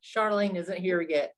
Charlene isn't here yet.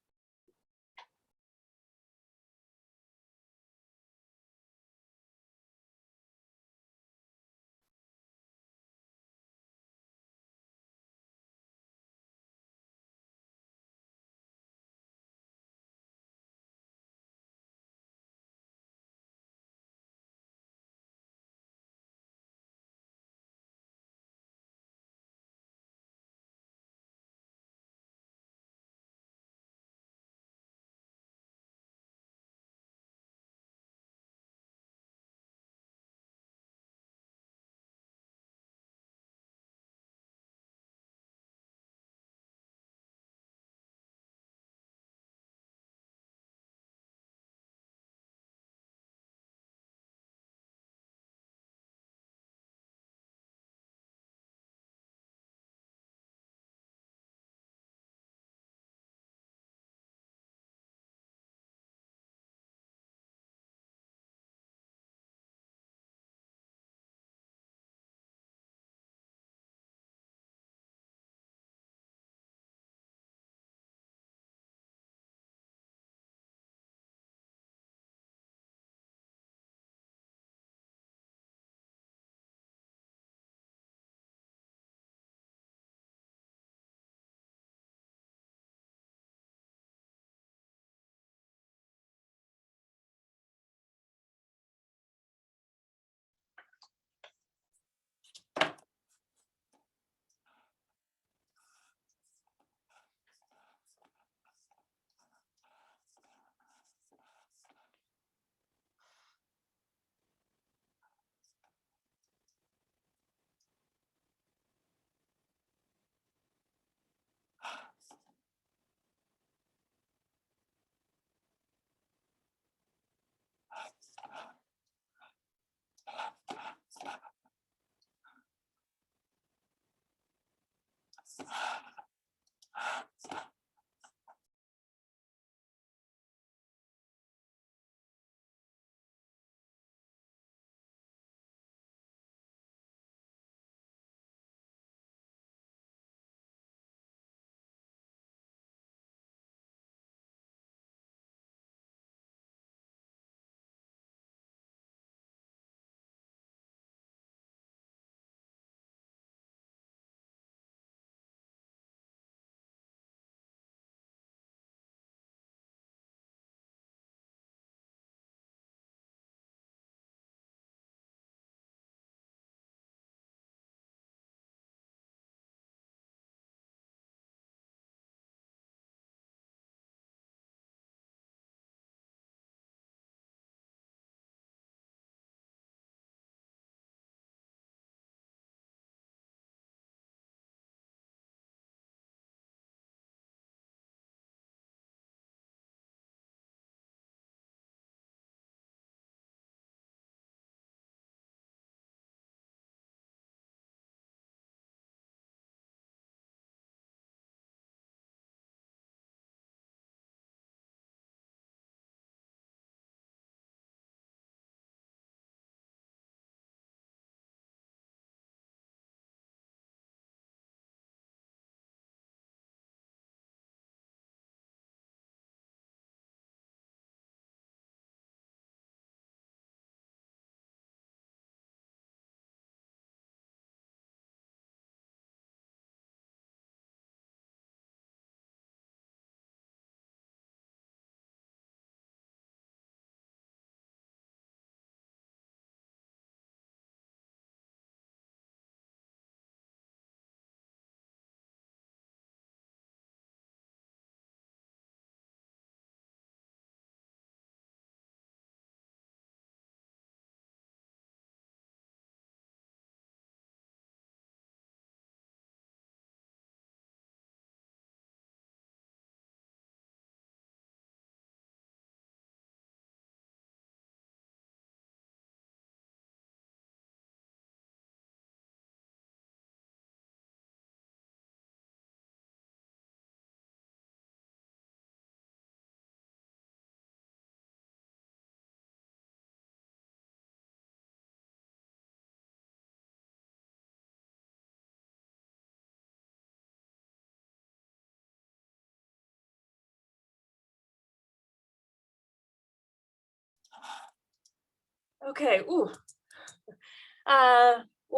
Okay, we'll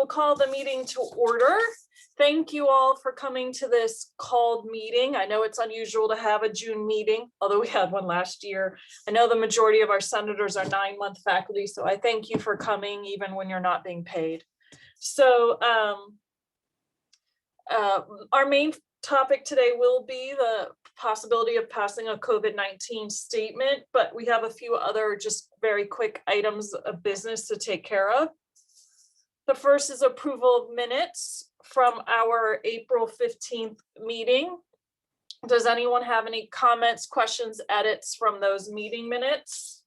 call the meeting to order. Thank you all for coming to this called meeting. I know it's unusual to have a June meeting, although we had one last year. I know the majority of our senators are 9-month faculty, so I thank you for coming even when you're not being paid. So our main topic today will be the possibility of passing a COVID-19 statement, but we have a few other just very quick items of business to take care of. The first is approval of minutes from our April 15th meeting. Does anyone have any comments, questions, edits from those meeting minutes?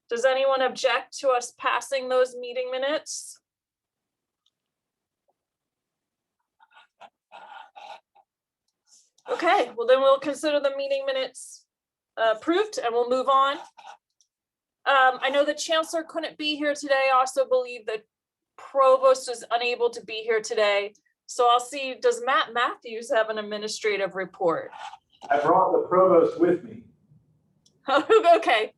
Does anyone object to us passing those meeting minutes? Okay, well then we'll consider the meeting minutes approved and we'll move on. I know the chancellor couldn't be here today. I also believe that provost is unable to be here today. So I'll see, does Matt Matthews have an administrative report? I brought the provost with me. Okay.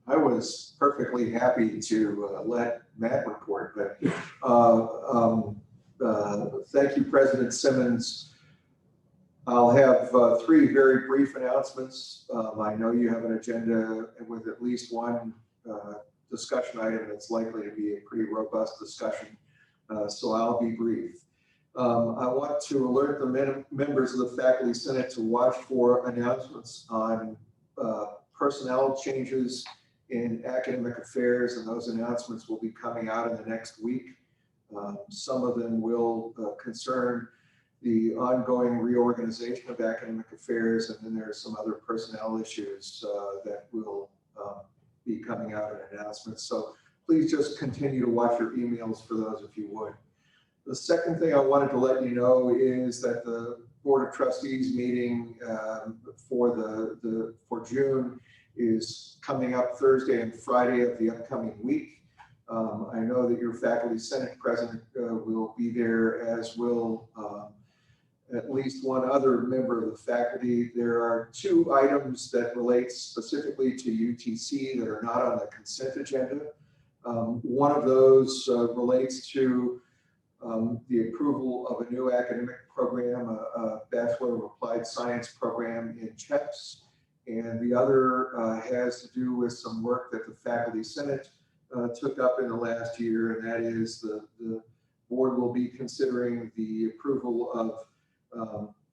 I was perfectly happy to let Matt report, but thank you, President Simmons. I'll have three very brief announcements. I know you have an agenda with at least one discussion item that's likely to be a pretty robust discussion, so I'll be brief. I want to alert the members of the Faculty Senate to watch for announcements on personnel changes in academic affairs, and those announcements will be coming out in the next week. Some of them will concern the ongoing reorganization of academic affairs, and then there are some other personnel issues that will be coming out in announcements. So please just continue to watch your emails for those if you would. The second thing I wanted to let you know is that the Board of Trustees meeting for June is coming up Thursday and Friday of the upcoming week. I know that your Faculty Senate President will be there, as will at least one other member of the faculty. There are two items that relate specifically to UTC that are not on the consent agenda. One of those relates to the approval of a new academic program, a Bachelor of Applied Science program in CHEPS. And the other has to do with some work that the Faculty Senate took up in the last year, and that is the board will be considering the approval of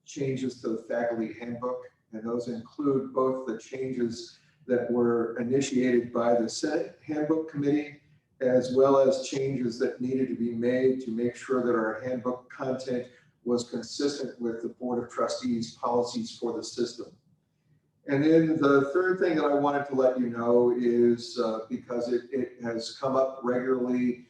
changes to the faculty handbook, and those include both the changes that were initiated by the Senate Handbook Committee, as well as changes that needed to be made to make sure that our handbook content was consistent with the Board of Trustees policies for the system. And then the third thing that I wanted to let you know is because it has come up regularly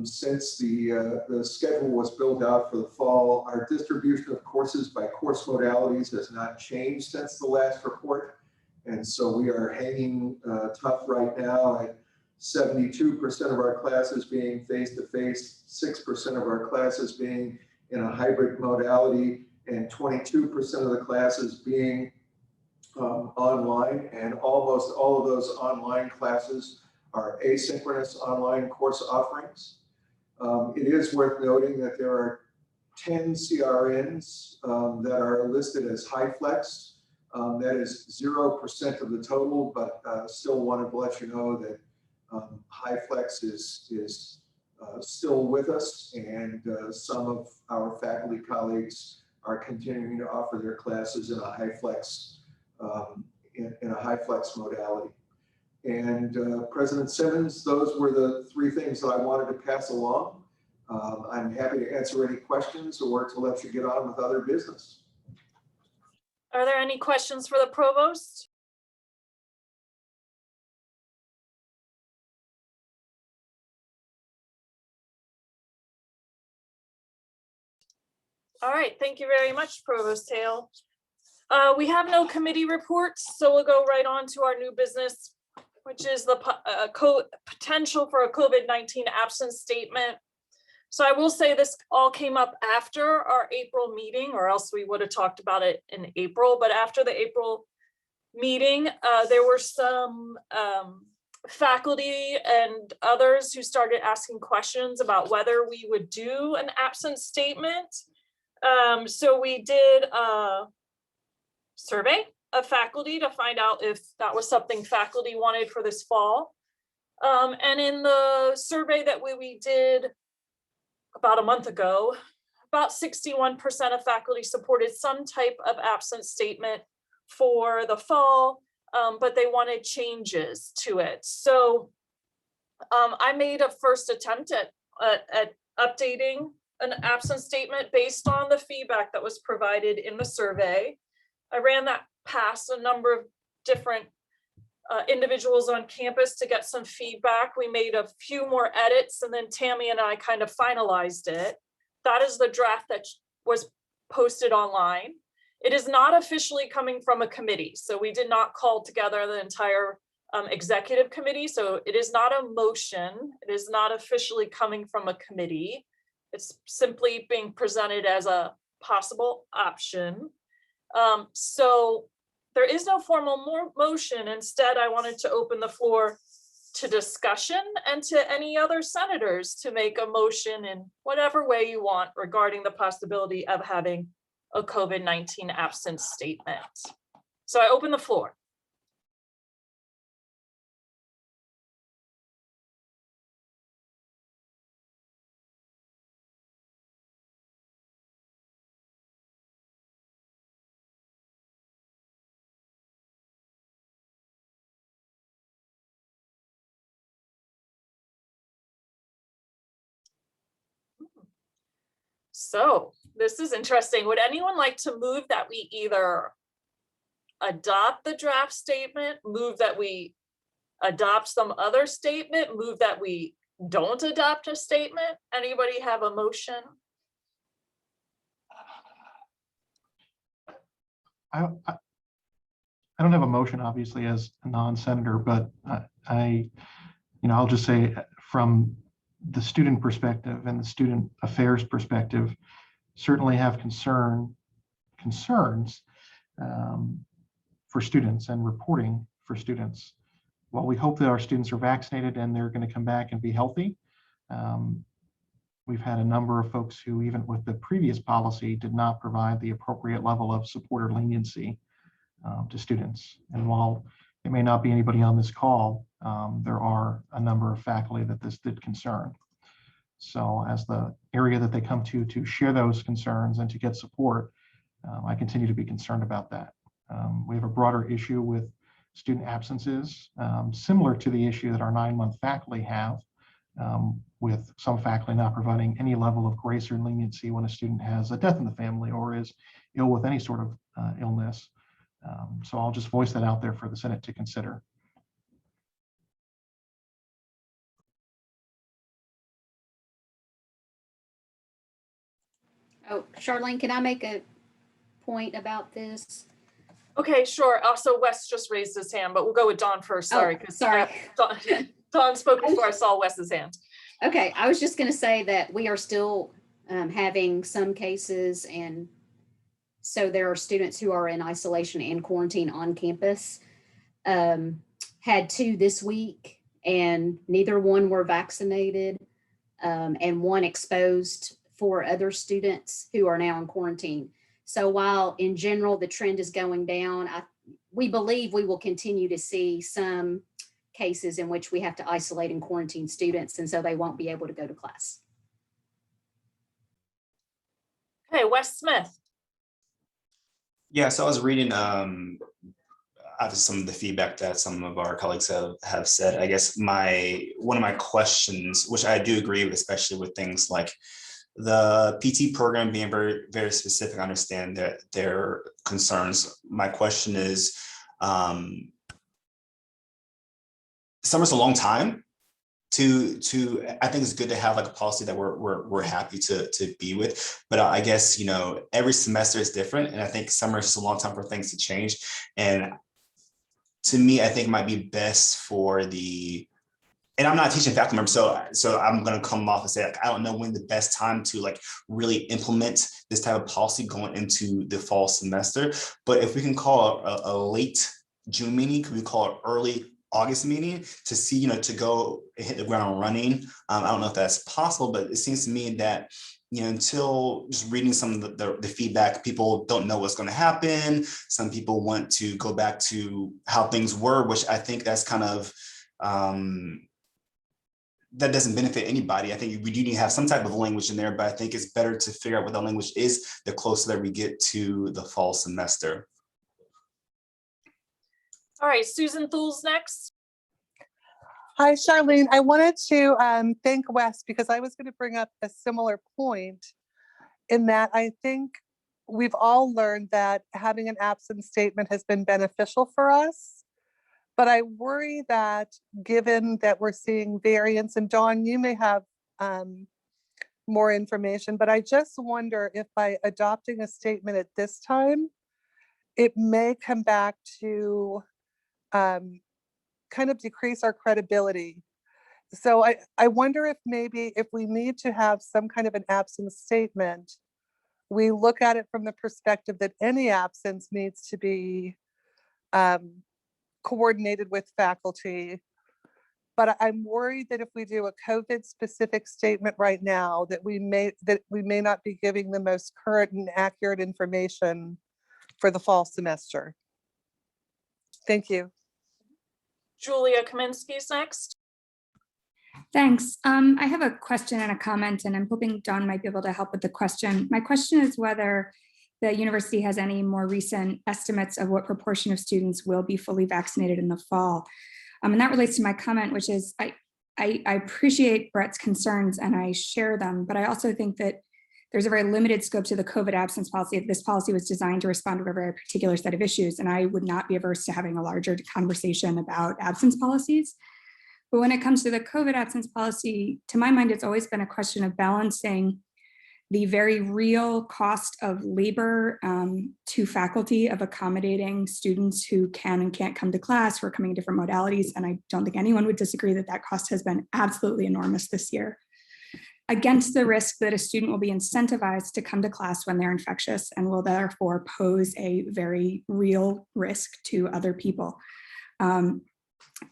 since the schedule was built out for the fall, our distribution of courses by course modalities has not changed since the last report. And so we are hanging tough right now at 72% of our classes being face-to-face, 6% of our classes being in a hybrid modality, and 22% of the classes being online, and almost all of those online classes are asynchronous online course offerings. It is worth noting that there are 10 CRNs that are listed as HighFlex. That is 0% of the total, but still wanted to let you know that HighFlex is still with us, and some of our faculty colleagues are continuing to offer their classes in a HighFlex modality. And President Simmons, those were the three things that I wanted to pass along. I'm happy to answer any questions or to let you get on with other business. Are there any questions for the provost? All right, thank you very much, Provost Hale. We have no committee reports, so we'll go right on to our new business, which is the potential for a COVID-19 absence statement. So I will say this all came up after our April meeting, or else we would have talked about it in April. But after the April meeting, there were some faculty and others who started asking questions about whether we would do an absence statement. So we did a survey of faculty to find out if that was something faculty wanted for this fall. And in the survey that we did about a month ago, about 61% of faculty supported some type of absence statement for the fall, but they wanted changes to it. So I made a first attempt at updating an absence statement based on the feedback that was provided in the survey. I ran that past a number of different individuals on campus to get some feedback. We made a few more edits, and then Tammy and I kind of finalized it. That is the draft that was posted online. It is not officially coming from a committee, so we did not call together the entire executive committee. So it is not a motion. It is not officially coming from a committee. It's simply being presented as a possible option. So there is no formal motion. Instead, I wanted to open the floor to discussion and to any other senators to make a motion in whatever way you want regarding the possibility of having a COVID-19 absence statement. So I open the floor. So this is interesting. Would anyone like to move that we either adopt the draft statement, move that we adopt some other statement, move that we don't adopt a statement? Anybody have a motion? I don't have a motion, obviously, as a non-senator, but I'll just say from the student perspective and the student affairs perspective, certainly have concerns for students and reporting for students. While we hope that our students are vaccinated and they're going to come back and be healthy, we've had a number of folks who, even with the previous policy, did not provide the appropriate level of support or leniency to students. And while it may not be anybody on this call, there are a number of faculty that this did concern. So as the area that they come to share those concerns and to get support, I continue to be concerned about that. We have a broader issue with student absences, similar to the issue that our 9-month faculty have, with some faculty not providing any level of grace or leniency when a student has a death in the family or is ill with any sort of illness. So I'll just voice that out there for the Senate to consider. Oh, Charlene, can I make a point about this? Okay, sure. Also, Wes just raised his hand, but we'll go with Dawn first. Sorry, because sorry. Dawn spoke before I saw Wes's hand. Okay, I was just going to say that we are still having some cases, and so there are students who are in isolation and quarantine on campus. Had 2 this week, and neither one were vaccinated, and one exposed 4 other students who are now in quarantine. So while in general the trend is going down, we believe we will continue to see some cases in which we have to isolate and quarantine students, and so they won't be able to go to class. Okay, Wes Smith. Yeah, so I was reading after some of the feedback that some of our colleagues have said. I guess one of my questions, which I do agree with, especially with things like the PT program being very, very specific, I understand that their concerns. My question is, summer's a long time to I think it's good to have like a policy that we're happy to be with, but I guess, every semester is different, and I think summer is just a long time for things to change. And to me, I think it might be best for the and I'm not a teaching faculty member, so I'm going to come off and say, like, I don't know when the best time to like really implement this type of policy going into the fall semester. But if we can call a late June meeting, could we call it early August meeting to see, you know, to go hit the ground running? I don't know if that's possible, but it seems to me that, you know, until just reading some of the feedback, people don't know what's going to happen. Some people want to go back to how things were, which I think that's kind of, that doesn't benefit anybody. I think we do need to have some type of language in there, but I think it's better to figure out what the language is the closer that we get to the fall semester. All right, Susan Thull's next. Hi, Charlene. I wanted to thank Wes because I was going to bring up a similar point in that I think we've all learned that having an absence statement has been beneficial for us. But I worry that given that we're seeing variants, and Dawn, you may have more information, but I just wonder if by adopting a statement at this time, it may come back to kind of decrease our credibility. So I wonder if maybe if we need to have some kind of an absence statement, we look at it from the perspective that any absence needs to be coordinated with faculty. But I'm worried that if we do a COVID specific statement right now, that we may not be giving the most current and accurate information for the fall semester. Thank you. Julia Kaminsky's next. Thanks. I have a question and a comment, and I'm hoping Dawn might be able to help with the question. My question is whether the university has any more recent estimates of what proportion of students will be fully vaccinated in the fall. And that relates to my comment, which is I appreciate Brett's concerns and I share them, but I also think that there's a very limited scope to the COVID absence policy. This policy was designed to respond to a very particular set of issues, and I would not be averse to having a larger conversation about absence policies. But when it comes to the COVID absence policy, to my mind, it's always been a question of balancing the very real cost of labor to faculty of accommodating students who can and can't come to class, who are coming in different modalities. And I don't think anyone would disagree that that cost has been absolutely enormous this year, against the risk that a student will be incentivized to come to class when they're infectious and will therefore pose a very real risk to other people.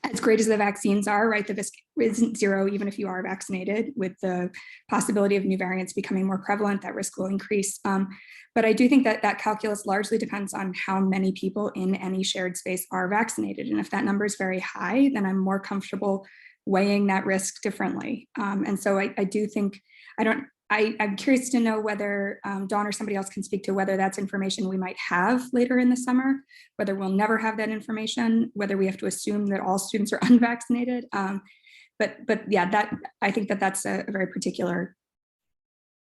As great as the vaccines are, right, the risk isn't zero even if you are vaccinated. With the possibility of new variants becoming more prevalent, that risk will increase. But I do think that that calculus largely depends on how many people in any shared space are vaccinated. And if that number is very high, then I'm more comfortable weighing that risk differently. And so I do think, I'm curious to know whether Dawn or somebody else can speak to whether that's information we might have later in the summer, whether we'll never have that information, whether we have to assume that all students are unvaccinated. But yeah, I think that's a very particular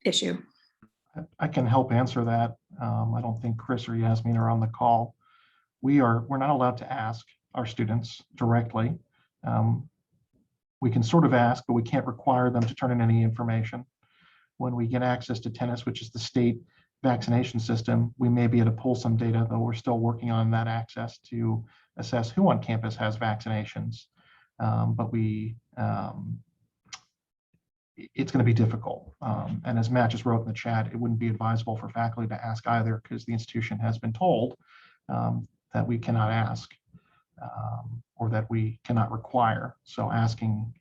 issue. I can help answer that. I don't think Chris or Yasmin are on the call. We're not allowed to ask our students directly. We can sort of ask, but we can't require them to turn in any information. When we get access to tennis, which is the state vaccination system, we may be able to pull some data, though we're still working on that access to assess who on campus has vaccinations. But it's going to be difficult. And as Matt just wrote in the chat, it wouldn't be advisable for faculty to ask either, because the institution has been told that we cannot ask or that we cannot require. So asking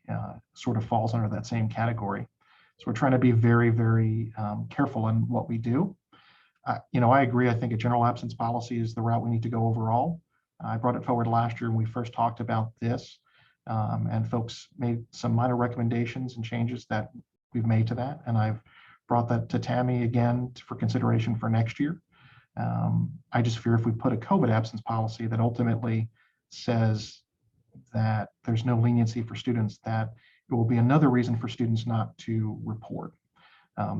sort of falls under that same category. So we're trying to be very, very careful in what we do. I agree. I think a general absence policy is the route we need to go overall. I brought it forward last year when we first talked about this, and folks made some minor recommendations and changes that we've made to that. And I've brought that to Tammy again for consideration for next year. I just fear if we put a COVID absence policy that ultimately says that there's no leniency for students, that it will be another reason for students not to report.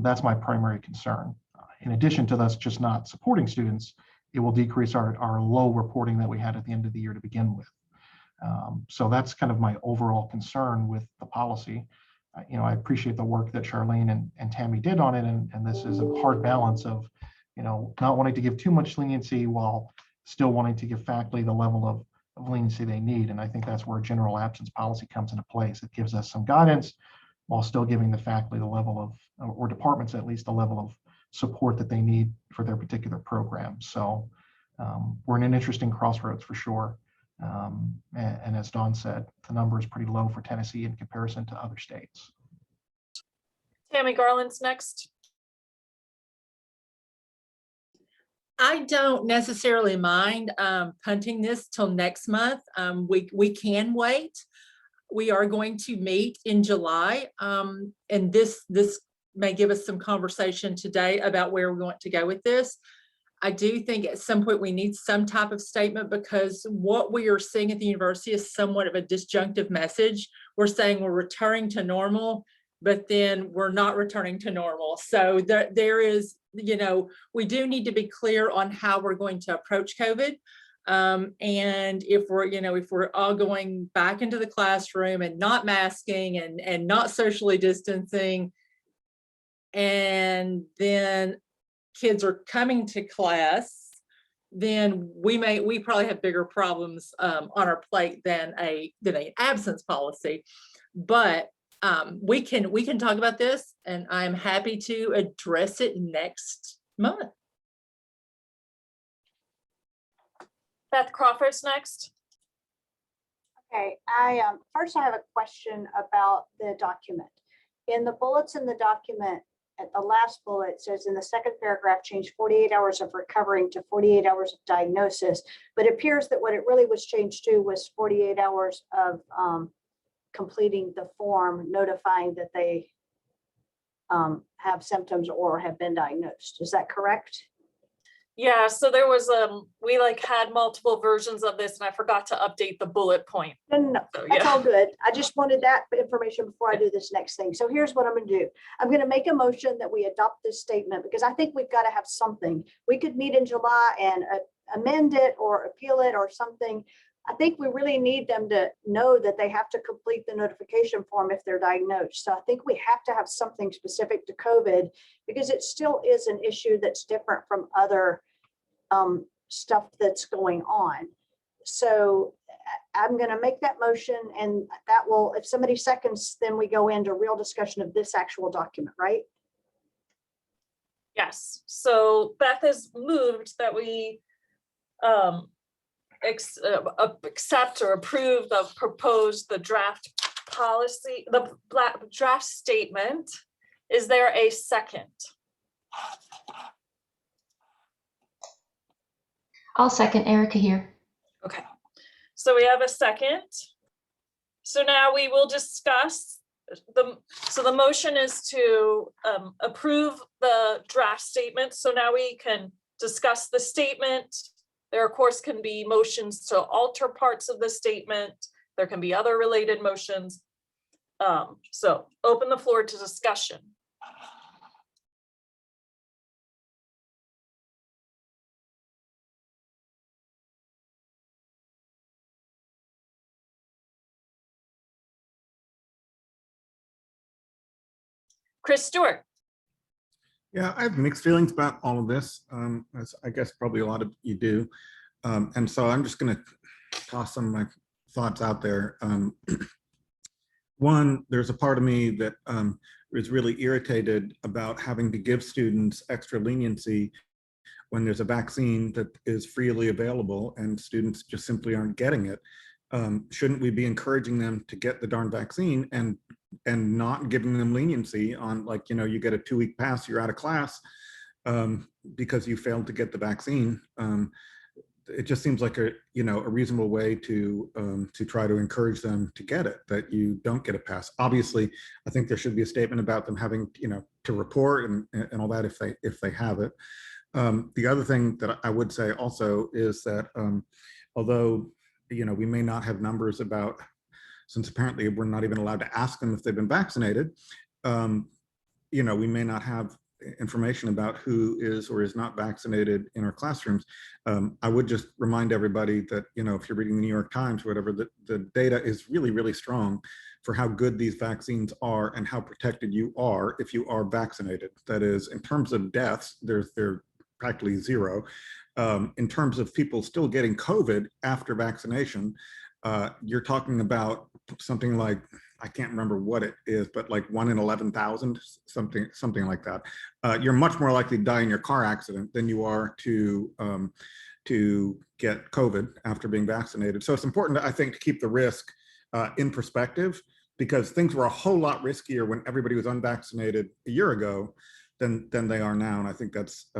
That's my primary concern. In addition to us just not supporting students, it will decrease our low reporting that we had at the end of the year to begin with. So that's kind of my overall concern with the policy. I appreciate the work that Charlene and Tammy did on it, and this is a hard balance of, not wanting to give too much leniency while still wanting to give faculty the level of leniency they need. And I think that's where general absence policy comes into place. It gives us some guidance while still giving the faculty the level of, or departments at least, the level of support that they need for their particular program. So we're in an interesting crossroads for sure. And as Dawn said, the number is pretty low for Tennessee in comparison to other states. Tammy Garland's next. I don't necessarily mind punting this till next month. We can wait. We are going to meet in July, and this may give us some conversation today about where we want to go with this. I do think at some point we need some type of statement, because what we are seeing at the university is somewhat of a disjunctive message. We're saying we're returning to normal, but then we're not returning to normal. So there is, you know, we do need to be clear on how we're going to approach COVID. And if we're all going back into the classroom and not masking and not socially distancing, and then kids are coming to class, then we probably have bigger problems on our plate than an absence policy. But we can talk about this, and I'm happy to address it next month. Beth Crawford's next. Okay, first I have a question about the document. In the bullets in the document, at the last bullet, it says in the second paragraph, change 48 hours of recovering to 48 hours of diagnosis, but it appears that what it really was changed to was 48 hours of completing the form notifying that they have symptoms or have been diagnosed. Is that correct? Yeah, so there was we had multiple versions of this, and I forgot to update the bullet point. No, So, that's yeah. all good. I just wanted that information before I do this next thing. So here's what I'm going to do. I'm going to make a motion that we adopt this statement, because I think we've got to have something. We could meet in July and amend it or appeal it or something. I think we really need them to know that they have to complete the notification form if they're diagnosed. So I think we have to have something specific to COVID, because it still is an issue that's different from other stuff that's going on. So I'm going to make that motion, and that will, if somebody seconds, then we go into real discussion of this actual document, right? Yes, so Beth has moved that we accept or approve the draft policy, the draft statement. Is there a second? I'll second Erica here. Okay, so we have a second. So now we will discuss the motion is to approve the draft statement. So now we can discuss the statement. There, of course, can be motions to alter parts of the statement. There can be other related motions. So open the floor to discussion. Chris Stewart. Yeah, I have mixed feelings about all of this, as I guess probably a lot of you do. And so I'm just going to toss some of my thoughts out there. One, there's a part of me that is really irritated about having to give students extra leniency when there's a vaccine that is freely available and students just simply aren't getting it. Shouldn't we be encouraging them to get the darn vaccine and not giving them leniency on, like, you get a 2-week pass, you're out of class because you failed to get the vaccine? It just seems like a reasonable way to try to encourage them to get it, that you don't get a pass. Obviously, I think there should be a statement about them having to report and all that if they have it. The other thing that I would say also is that although we may not have numbers about, since apparently we're not even allowed to ask them if they've been vaccinated, we may not have information about who is or is not vaccinated in our classrooms. I would just remind everybody that, if you're reading the New York Times or whatever, the data is really, really strong for how good these vaccines are and how protected you are if you are vaccinated. That is, in terms of deaths, they're practically zero. In terms of people still getting COVID after vaccination, you're talking about something like, I can't remember what it is, but like 1 in 11,000, something like that. You're much more likely to die in your car accident than you are to get COVID after being vaccinated. So it's important, I think, to keep the risk in perspective, because things were a whole lot riskier when everybody was unvaccinated a year ago than they are now. And I think that's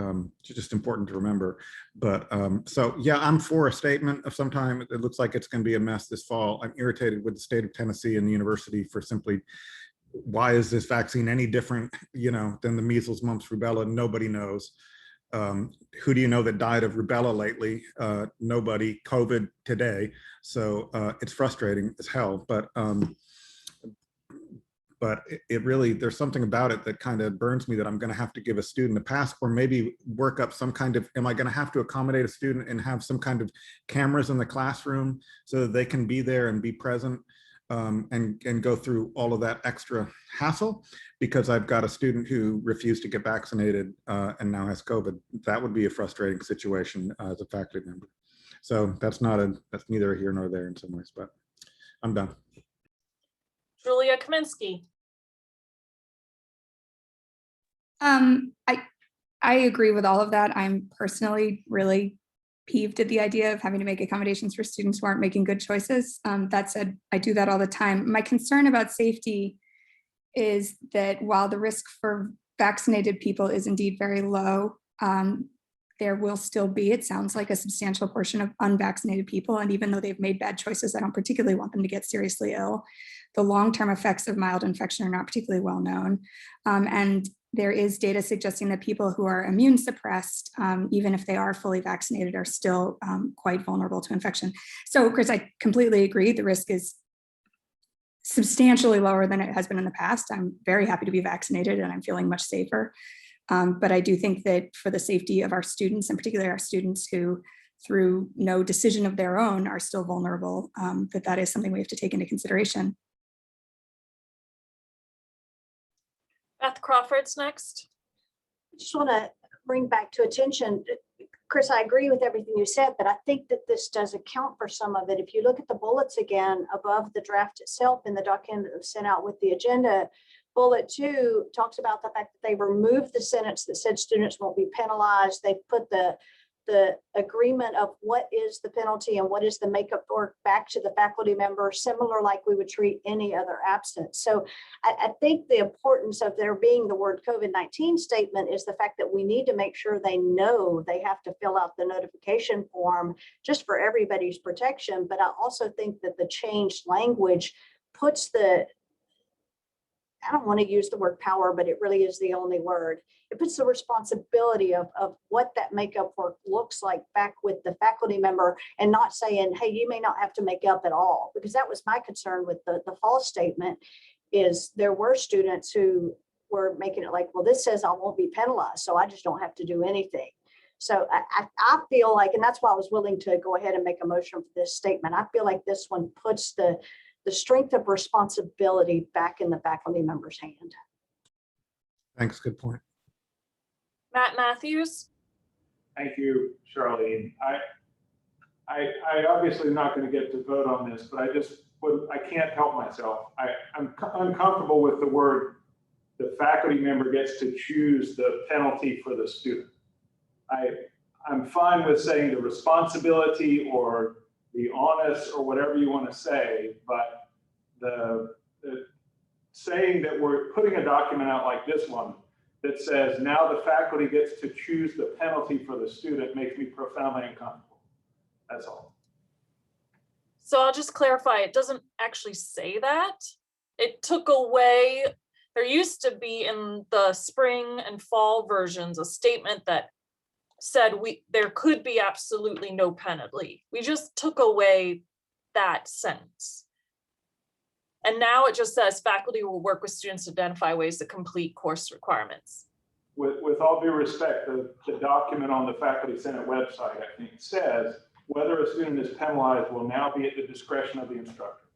just important to remember. But so, yeah, I'm for a statement of some time. It looks like it's going to be a mess this fall. I'm irritated with the state of Tennessee and the university for simply, why is this vaccine any different, than the measles, mumps, rubella? Nobody knows. Who do you know that died of rubella lately? Nobody. COVID today. So it's frustrating as hell, but it really, there's something about it that kind of burns me, that I'm going to have to give a student a pass, or maybe work up some kind of, am I going to have to accommodate a student and have some kind of cameras in the classroom so that they can be there and be present, and go through all of that extra hassle because I've got a student who refused to get vaccinated and now has COVID. That would be a frustrating situation as a faculty member. So that's neither here nor there in some ways, but I'm done. Julia Kaminsky. I agree with all of that. I'm personally really peeved at the idea of having to make accommodations for students who aren't making good choices. That said, I do that all the time. My concern about safety is that while the risk for vaccinated people is indeed very low, there will still be, it sounds like, a substantial portion of unvaccinated people. And even though they've made bad choices, I don't particularly want them to get seriously ill. The long-term effects of mild infection are not particularly well known. And there is data suggesting that people who are immune suppressed, even if they are fully vaccinated, are still quite vulnerable to infection. So, Chris, I completely agree. The risk is substantially lower than it has been in the past. I'm very happy to be vaccinated and I'm feeling much safer. But I do think that for the safety of our students, and particularly our students who, through no decision of their own, are still vulnerable, that is something we have to take into consideration. Beth Crawford's next. I just want to bring back to attention, Chris, I agree with everything you said, but I think that this does account for some of it. If you look at the bullets again above the draft itself in the document that was sent out with the agenda, bullet 2 talks about the fact that they removed the sentence that said students won't be penalized. They put the agreement of what is the penalty and what is the makeup work back to the faculty member, similar like we would treat any other absence. So I think the importance of there being the word COVID-19 statement is the fact that we need to make sure they know they have to fill out the notification form just for everybody's protection. But I also think that the changed language puts I don't want to use the word power, but it really is the only word. It puts the responsibility of what that makeup work looks like back with the faculty member, and not saying, hey, you may not have to make up at all, because that was my concern with the false statement. Is there were students who were making it like, well, this says I won't be penalized, so I just don't have to do anything. So I feel like, and that's why I was willing to go ahead and make a motion for this statement. I feel like this one puts the strength of responsibility back in the faculty member's hand. Thanks, good point. Matt Matthews. Thank you, Charlene. I obviously not going to get to vote on this, but I can't help myself. I'm uncomfortable with the word, the faculty member gets to choose the penalty for the student. I'm fine with saying the responsibility or the honest or whatever you want to say, but the saying that we're putting a document out like this one that says now the faculty gets to choose the penalty for the student makes me profoundly uncomfortable. That's all. So I'll just clarify, it doesn't actually say that. It took away, there used to be in the spring and fall versions a statement that said there could be absolutely no penalty. We just took away that sentence. And now it just says faculty will work with students to identify ways to complete course requirements. With all due respect, the document on the Faculty Senate website, I think, says whether a student is penalized will now be at the discretion of the instructor.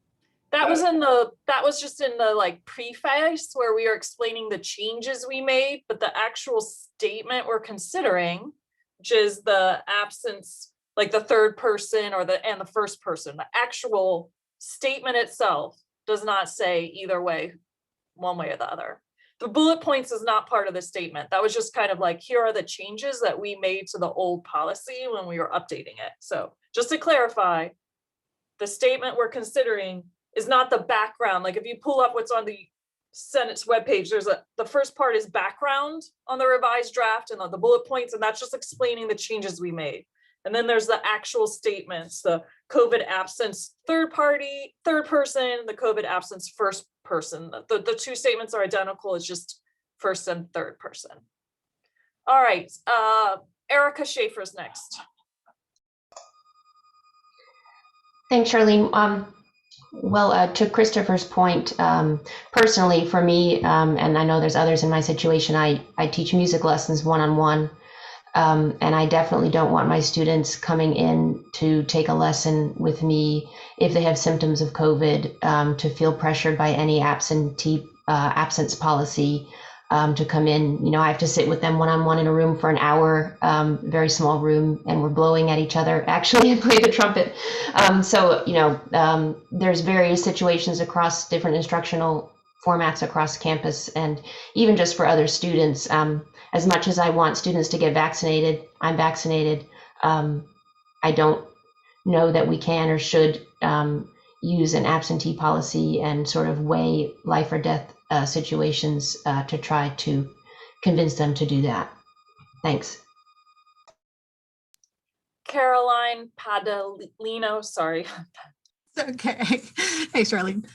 That was just in the like preface where we are explaining the changes we made, but the actual statement we're considering changes the absence, like the third person or the first person. The actual statement itself does not say either way, one way or the other. The bullet points is not part of the statement. That was just kind of like, here are the changes that we made to the old policy when we were updating it. So just to clarify, the statement we're considering is not the background. Like if you pull up what's on the Senate's webpage, the first part is background on the revised draft and the bullet points, and that's just explaining the changes we made. And then there's the actual statements, the COVID absence third person, the COVID absence first person. The two statements are identical, it's just first and third person. All right, Erica Schaefer's next. Thanks, Charlene. Well, to Christopher's point, personally for me, and I know there's others in my situation, I teach music lessons one-on-one. And I definitely don't want my students coming in to take a lesson with me if they have symptoms of COVID, to feel pressured by any absence policy to come in. You know, I have to sit with them one-on-one in a room for an hour, very small room, and we're blowing at each other actually and play the trumpet. So, you know, there's various situations across different instructional formats across campus, and even just for other students. As much as I want students to get vaccinated, I'm vaccinated. I don't know that we can or should use an absentee policy and sort of weigh life or death situations to try to convince them to do that. Thanks. Caroline Padalino, sorry. Okay. Hey, Charlene.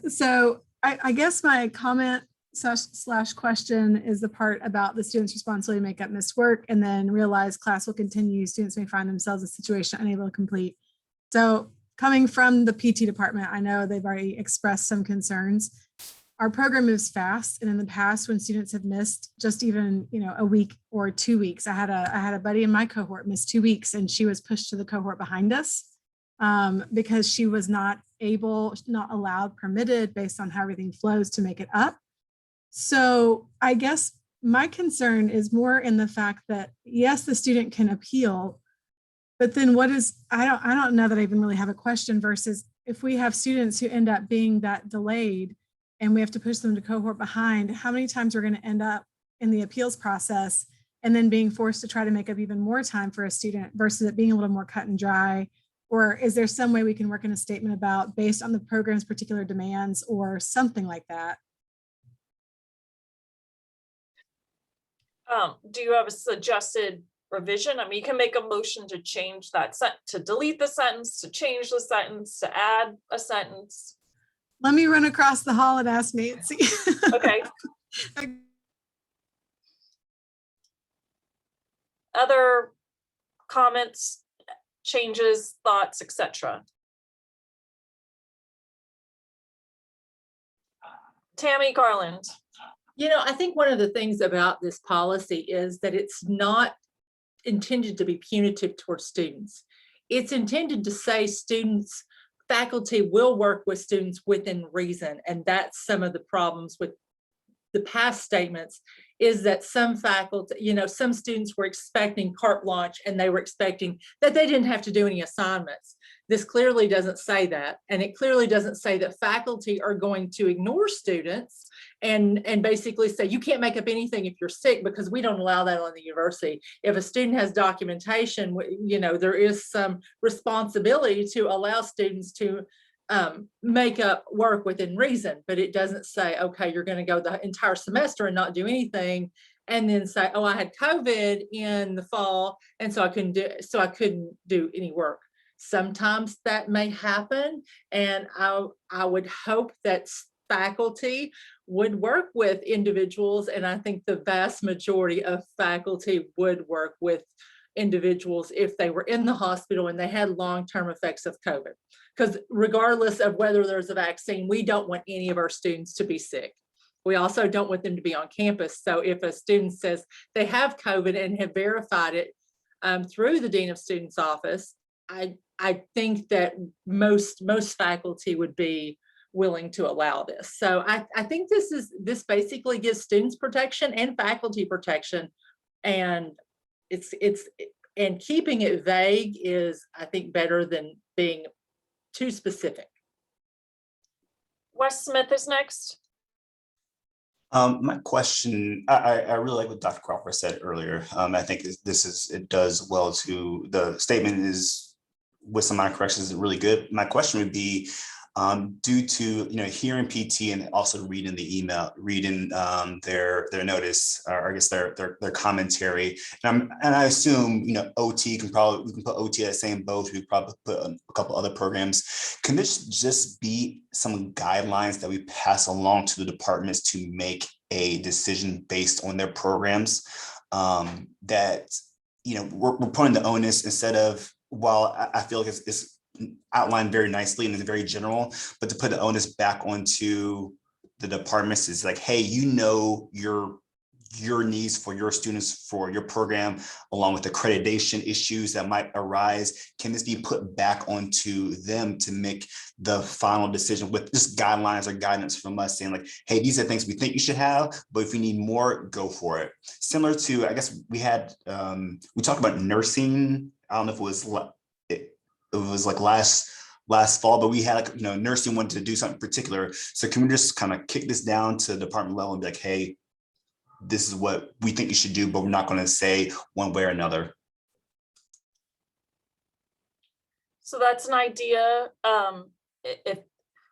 So I guess my comment slash question is the part about the student's responsibility to make up missed work and then realize class will continue. Students may find themselves in a situation unable to complete. So coming from the PT department, I know they've already expressed some concerns. Our program moves fast. And in the past, when students have missed just even, you know, a week or 2 weeks, I had a buddy in my cohort miss 2 weeks and she was pushed to the cohort behind us because she was not allowed, permitted based on how everything flows to make it up. So I guess my concern is more in the fact that, yes, the student can appeal, but then I don't know that I even really have a question versus if we have students who end up being that delayed and we have to push them to cohort behind, how many times we're going to end up in the appeals process and then being forced to try to make up even more time for a student versus it being a little more cut and dry? Or is there some way we can work in a statement about based on the program's particular demands or something like that? Do you have a suggested revision? I mean, you can make a motion to change that to delete the sentence, to change the sentence, to add a sentence. Let me run across the hall and ask Nancy. Okay. Other comments, changes, thoughts, etc. Tammy Garland. You know, I think one of the things about this policy is that it's not intended to be punitive towards students. It's intended to say faculty will work with students within reason. And that's some of the problems with the past statements is that some faculty, you know, some students were expecting carte blanche and they were expecting that they didn't have to do any assignments. This clearly doesn't say that. And it clearly doesn't say that faculty are going to ignore students and basically say, you can't make up anything if you're sick, because we don't allow that on the university. If a student has documentation, you know, there is some responsibility to allow students to make up work within reason, but it doesn't say, okay, you're going to go the entire semester and not do anything and then say, oh, I had COVID in the fall and so I couldn't do any work. Sometimes that may happen, and I would hope that faculty would work with individuals, and I think the vast majority of faculty would work with individuals if they were in the hospital and they had long-term effects of COVID. Because regardless of whether there's a vaccine, we don't want any of our students to be sick. We also don't want them to be on campus. So if a student says they have COVID and have verified it through the Dean of Students office, I think that most faculty would be willing to allow this. So I think this basically gives students protection and faculty protection. And and keeping it vague is, I think, better than being too specific. Wes Smith is next. My question, I really like what Dr. Crawford said earlier. I think it does well to, the statement is with some minor corrections is really good. My question would be, due to hearing PT and also reading the email, reading their notice, or I guess their commentary, and I assume OT we can put OT in the same boat. We could probably put a couple other programs. Can this just be some guidelines that we pass along to the departments to make a decision based on their programs? That we're putting the onus instead of, while I feel like it's outlined very nicely and is very general, but to put the onus back onto the departments is like, hey, your needs for your students, for your program, along with accreditation issues that might arise. Can this be put back onto them to make the final decision with just guidelines or guidance from us saying like, hey, these are things we think you should have, but if we need more, go for it. Similar to, I guess we had, we talked about nursing. I don't know if it was like last fall, but we had nursing wanted to do something particular. So can we just kind of kick this down to the department level and be like, hey, this is what we think you should do, but we're not going to say one way or another. So that's an idea. If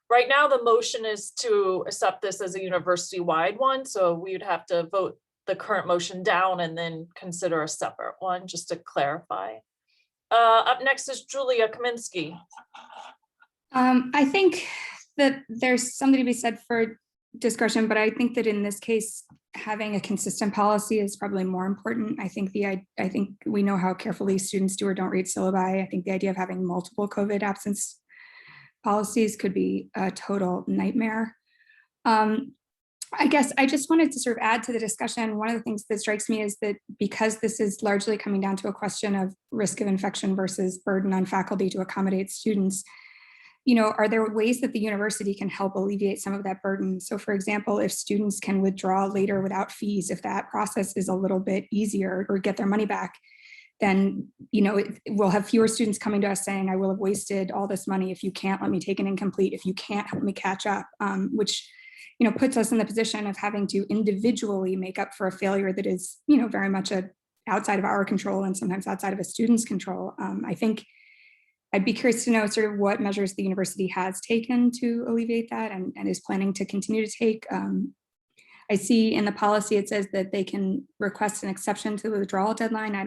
right now the motion is to accept this as a university-wide one, so we would have to vote the current motion down and then consider a separate one, just to clarify. Up next is Julia Kaminsky. I think that there's something to be said for discretion, but I think that in this case, having a consistent policy is probably more important. I think we know how carefully students do or don't read syllabi. I think the idea of having multiple COVID absence policies could be a total nightmare. I guess I just wanted to sort of add to the discussion. One of the things that strikes me is that because this is largely coming down to a question of risk of infection versus burden on faculty to accommodate students, are there ways that the university can help alleviate some of that burden? So for example, if students can withdraw later without fees, if that process is a little bit easier or get their money back, then we'll have fewer students coming to us saying, I will have wasted all this money if you can't let me take an incomplete, if you can't help me catch up, which puts us in the position of having to individually make up for a failure that is very much outside of our control and sometimes outside of a student's control. I think I'd be curious to know sort of what measures the university has taken to alleviate that and is planning to continue to take. I see in the policy, it says that they can request an exception to the withdrawal deadline. I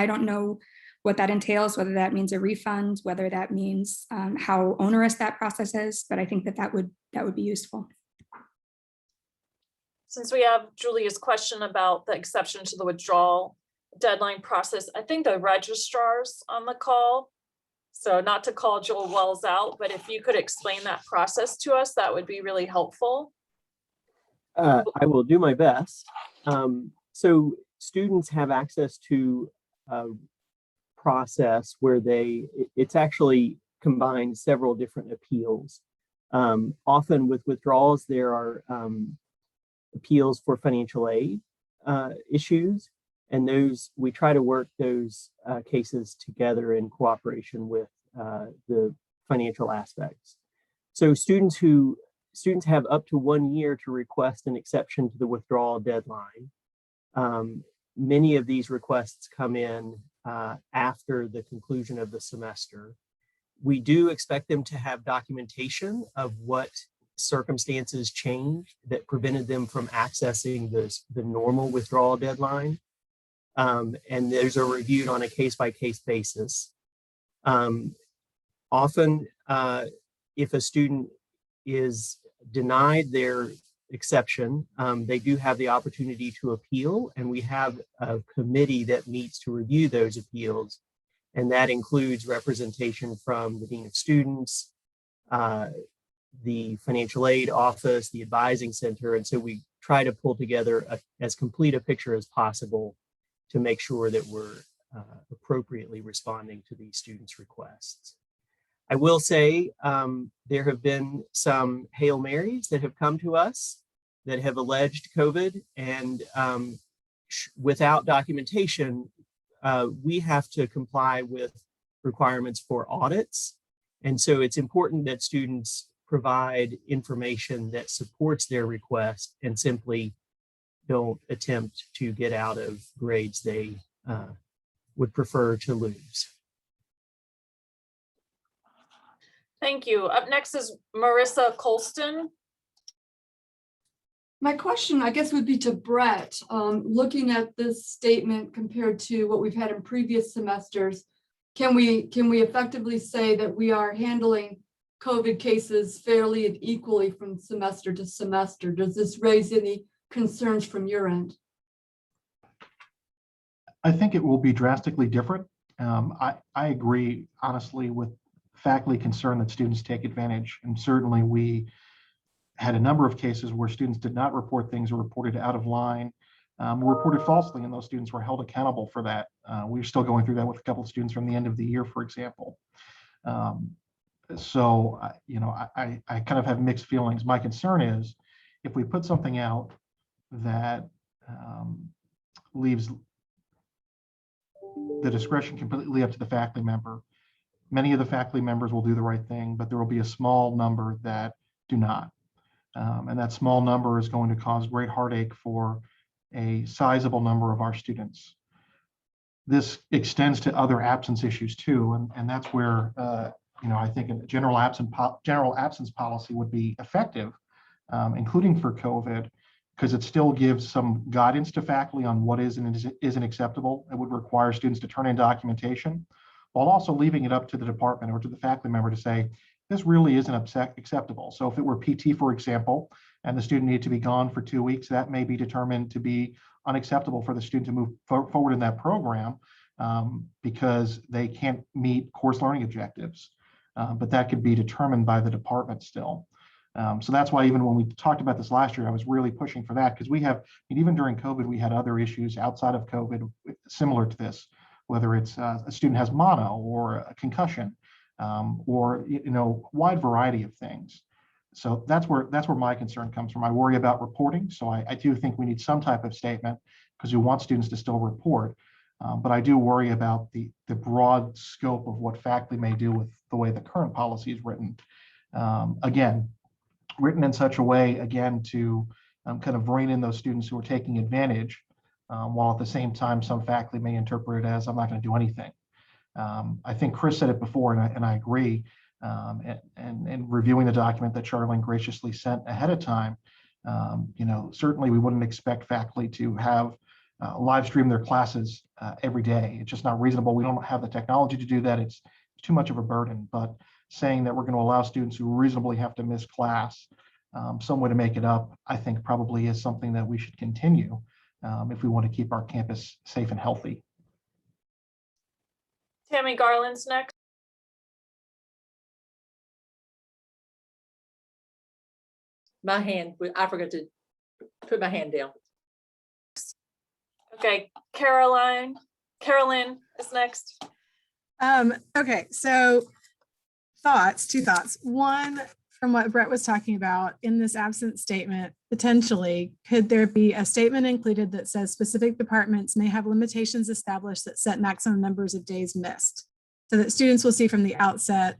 don't know what that entails, whether that means a refund, whether that means how onerous that process is, but I think that would be useful. Since we have Julia's question about the exception to the withdrawal deadline process, I think the registrar's on the call. So not to call Joel Wells out, but if you could explain that process to us, that would be really helpful. I will do my best. So students have access to a process where it's actually combined several different appeals. Often with withdrawals, there are appeals for financial aid issues. And we try to work those cases together in cooperation with the financial aspects. So students have up to 1 year to request an exception to the withdrawal deadline. Many of these requests come in after the conclusion of the semester. We do expect them to have documentation of what circumstances changed that prevented them from accessing the normal withdrawal deadline. And those are reviewed on a case-by-case basis. Often, if a student is denied their exception, they do have the opportunity to appeal, and we have a committee that meets to review those appeals. And that includes representation from the Dean of Students, the Financial Aid Office, the Advising Center. And so we try to pull together as complete a picture as possible to make sure that we're appropriately responding to these students' requests. I will say there have been some Hail Marys that have come to us that have alleged COVID and without documentation, we have to comply with requirements for audits. And so it's important that students provide information that supports their request and simply don't attempt to get out of grades they would prefer to lose. Thank you. Up next is Marissa Colston. My question, I guess, would be to Brett. Looking at this statement compared to what we've had in previous semesters, can we effectively say that we are handling COVID cases fairly and equally from semester to semester? Does this raise any concerns from your end? I think it will be drastically different. I agree, honestly, with faculty concerned that students take advantage. And certainly we had a number of cases where students did not report things or reported out of line, reported falsely, and those students were held accountable for that. We're still going through that with a couple of students from the end of the year, for example. So, you know, I kind of have mixed feelings. My concern is if we put something out that leaves the discretion completely up to the faculty member, many of the faculty members will do the right thing, but there will be a small number that do not. And that small number is going to cause great heartache for a sizable number of our students. This extends to other absence issues too, and that's where you know, I think a general absence policy would be effective, including for COVID, because it still gives some guidance to faculty on what is and isn't acceptable. It would require students to turn in documentation, while also leaving it up to the department or to the faculty member to say, this really isn't acceptable. So if it were PT, for example, and the student needed to be gone for 2 weeks, that may be determined to be unacceptable for the student to move forward in that program because they can't meet course learning objectives. But that could be determined by the department still. So that's why even when we talked about this last year, I was really pushing for that, because we have, and even during COVID, we had other issues outside of COVID similar to this, whether it's a student has mono or a concussion, or, you know, wide variety of things. So that's where my concern comes from. I worry about reporting. So I do think we need some type of statement because we want students to still report. But I do worry about the broad scope of what faculty may do with the way the current policy is written. Again, written in such a way, again, to kind of rein in those students who are taking advantage, while at the same time, some faculty may interpret it as, I'm not going to do anything. I think Chris said it before, and I agree. And reviewing the document that Charlene graciously sent ahead of time, you know, certainly we wouldn't expect faculty to have live stream their classes every day. It's just not reasonable. We don't have the technology to do that. It's too much of a burden. But saying that we're going to allow students who reasonably have to miss class some way to make it up, I think probably is something that we should continue if we want to keep our campus safe and healthy. Tammy Garland's next. My hand, I forgot to put my hand down. Okay, Carolyn is next. Okay, so two thoughts. One, from what Brett was talking about in this absence statement, potentially, could there be a statement included that says specific departments may have limitations established that set maximum numbers of days missed? So that students will see from the outset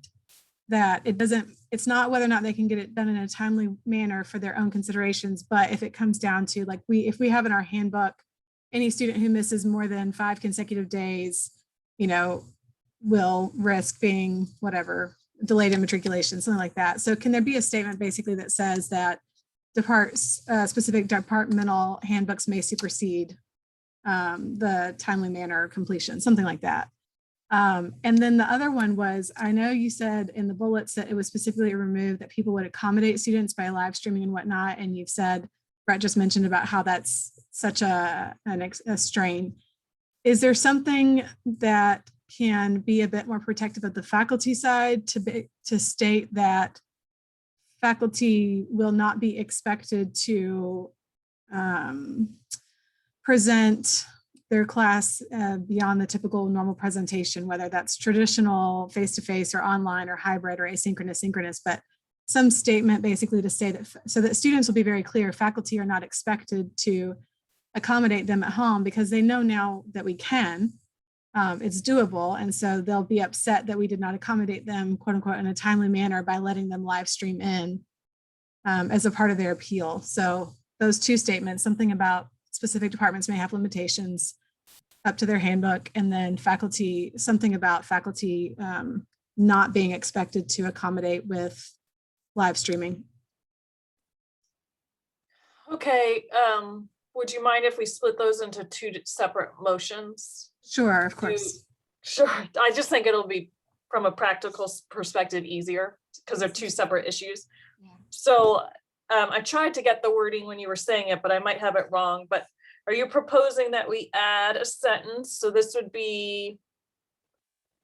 that it's not whether or not they can get it done in a timely manner for their own considerations, but if it comes down to, like, if we have in our handbook, any student who misses more than 5 consecutive days, you know, will risk being whatever, delayed in matriculation, something like that. So can there be a statement basically that says that specific departmental handbooks may supersede the timely manner completion, something like that? And then the other one was, I know you said in the bullets that it was specifically removed that people would accommodate students by live streaming and whatnot. And you've said, Brett just mentioned about how that's such a strain. Is there something that can be a bit more protective of the faculty side to state that faculty will not be expected to present their class beyond the typical normal presentation, whether that's traditional face-to-face or online or hybrid or asynchronous, synchronous, but some statement basically to say that, so that students will be very clear, faculty are not expected to accommodate them at home because they know now that we can. It's doable. And so they'll be upset that we did not accommodate them, quote unquote, in a timely manner by letting them live stream in as a part of their appeal. So those two statements, something about specific departments may have limitations up to their handbook, and then faculty, something about faculty not being expected to accommodate with live streaming. Okay, would you mind if we split those into two separate motions? Sure, of course. Sure, I just think it'll be, from a practical perspective, easier because they're two separate issues. So I tried to get the wording when you were saying it, but I might have it wrong. But are you proposing that we add a sentence? So this would be,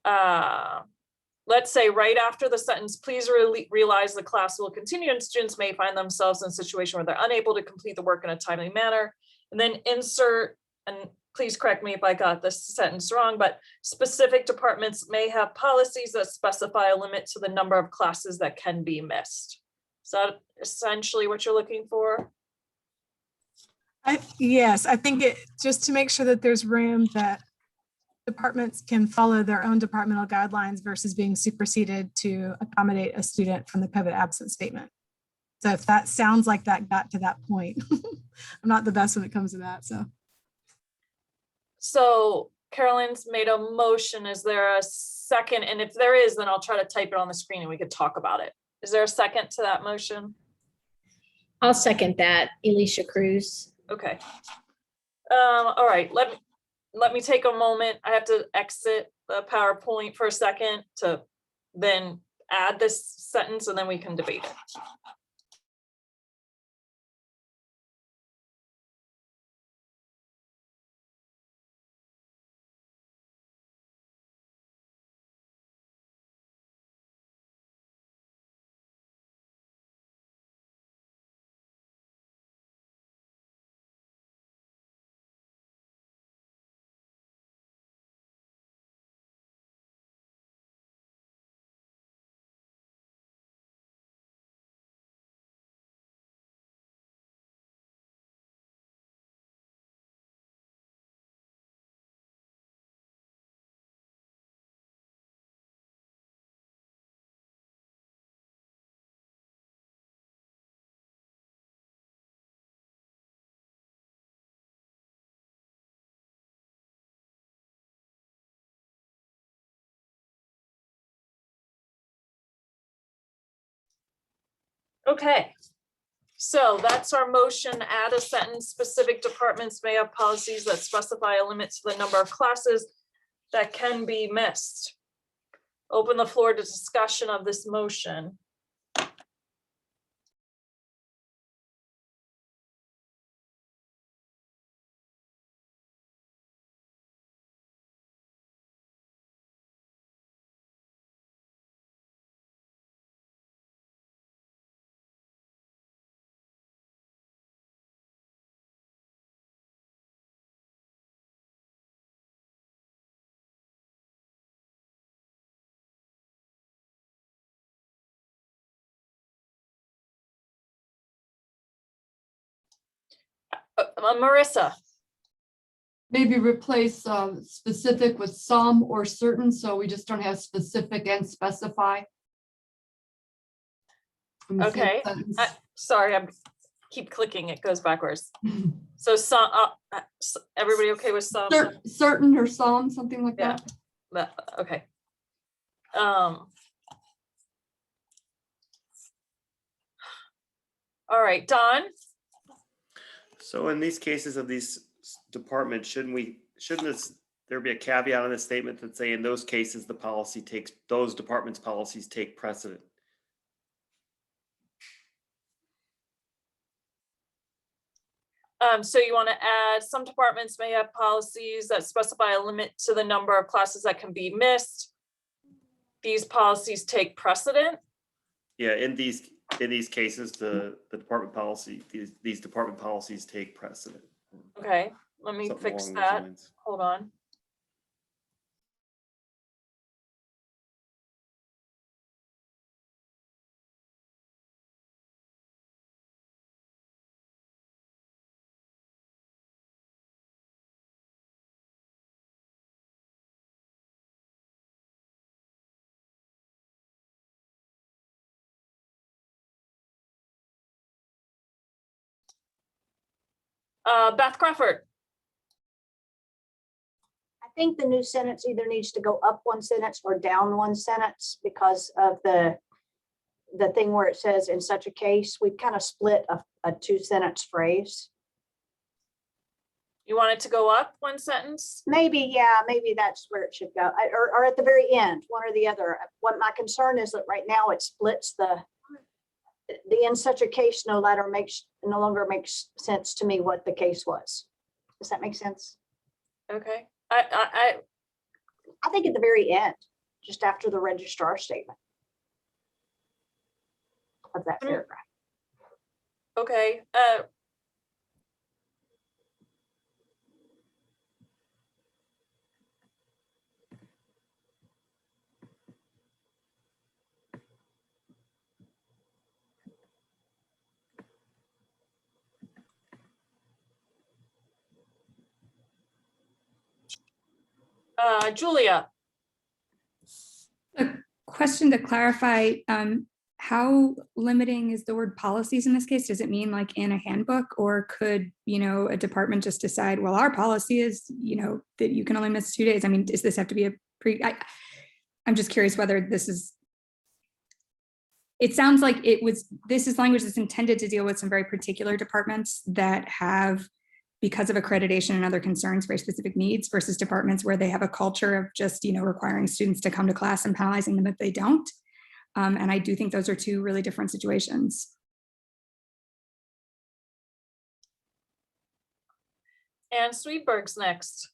let's say right after the sentence, please realize the class will continue and students may find themselves in a situation where they're unable to complete the work in a timely manner. And then insert, and please correct me if I got this sentence wrong, but specific departments may have policies that specify a limit to the number of classes that can be missed. Is that essentially what you're looking for? Yes, I think it, just to make sure that there's room that departments can follow their own departmental guidelines versus being superseded to accommodate a student from the COVID absence statement. So if that sounds like that got to that point, I'm not the best when it comes to that, so. So Carolyn's made a motion. Is there a second? And if there is, then I'll try to type it on the screen and we could talk about it. Is there a second to that motion? I'll second that, Alicia Cruz. Okay. All right, let me take a moment. I have to exit the PowerPoint for a second to then add this sentence and then we can debate it. Okay, so that's our motion. Add a sentence. Specific departments may have policies that specify a limit to the number of classes that can be missed. Open the floor to discussion of this motion. Marissa. Maybe replace specific with some or certain, so we just don't have specific and specify. In the same Okay, sentence. sorry, I keep clicking, it goes backwards. So some, everybody okay with some? Certain or some, something like Yeah. that. Okay. All right, Don. So in these cases of these departments, shouldn't there be a caveat on this statement that say in those cases, those departments' policies take precedent? So you want to add, some departments may have policies that specify a limit to the number of classes that can be missed. These policies take precedent. Yeah, in these cases, the department policy, these department policies take precedent. Okay, let me Something fix along those that. lines. Hold on. Beth Crawford. I think the new sentence either needs to go up one sentence or down one sentence because of the thing where it says in such a case, we've kind of split a 2-sentence phrase. You want it to go up one sentence? Maybe, yeah, maybe that's where it should go, or at the very end, one or the other. What my concern is that right now it splits the in such a case no longer makes sense to me what the case was. Does that make sense? Okay. I think at the very end, just after the registrar statement of that paragraph. Okay. Julia. A question to clarify, how limiting is the word policies in this case? Does it mean like in a handbook, or could, a department just decide, well, our policy is, that you can only miss 2 days? I mean, does this have to be I'm just curious whether this is, it sounds like this is language that's intended to deal with some very particular departments that have, because of accreditation and other concerns, very specific needs, versus departments where they have a culture of just, requiring students to come to class and penalizing them if they don't. And I do think those are two really different situations. And Sweetberg's next.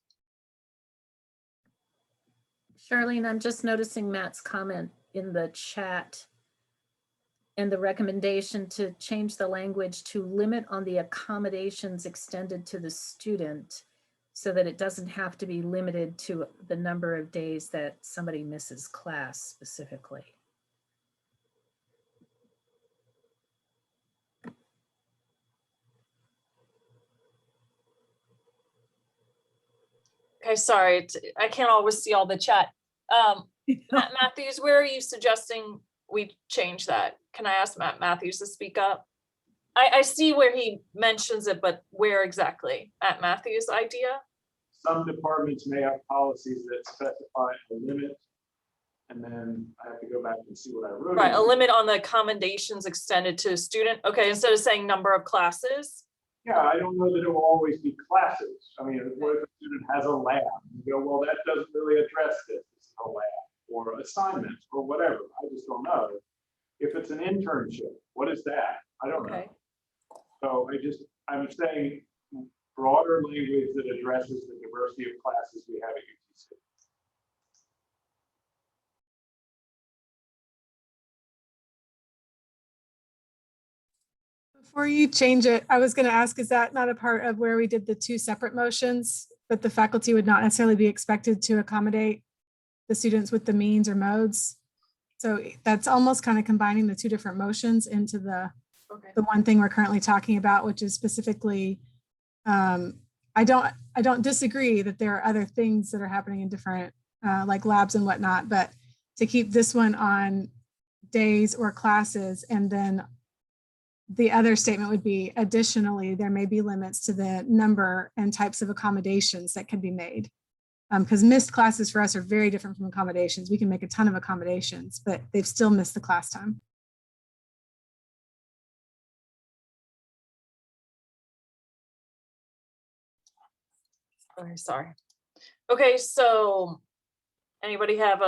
Charlene, I'm just noticing Matt's comment in the chat and the recommendation to change the language to limit on the accommodations extended to the student so that it doesn't have to be limited to the number of days that somebody misses class specifically. Okay, sorry, I can't always see all the chat. Matt Matthews, where are you suggesting we change that? Can I ask Matt Matthews to speak up? I see where he mentions it, but where exactly? Matt Matthews' idea? Some departments may have policies that specify a limit, and then I have to go back and see what I wrote. Right, a limit on the accommodations extended to a student. Okay, instead of saying number of classes. Yeah, I don't know that it will always be classes. I mean, what if a student has a lab? You go, well, that doesn't really address this. It's a lab or assignments or whatever. I just don't know. If it's an internship, what is that? I don't know. So I'm saying broader language that addresses the diversity of classes we have at UTC. Before you change it, I was going to ask, is that not a part of where we did the 2 separate motions, but the faculty would not necessarily be expected to accommodate the students with the means or modes? So that's almost kind of combining the 2 different motions into the one thing we're currently talking about, which is specifically, I don't disagree that there are other things that are happening in different like labs and whatnot, but to keep this one on days or classes, and then the other statement would be, additionally, there may be limits to the number and types of accommodations that can be made. Because missed classes for us are very different from accommodations. We can make a ton of accommodations, but they've still missed the class time. Okay, sorry. Okay, so anybody have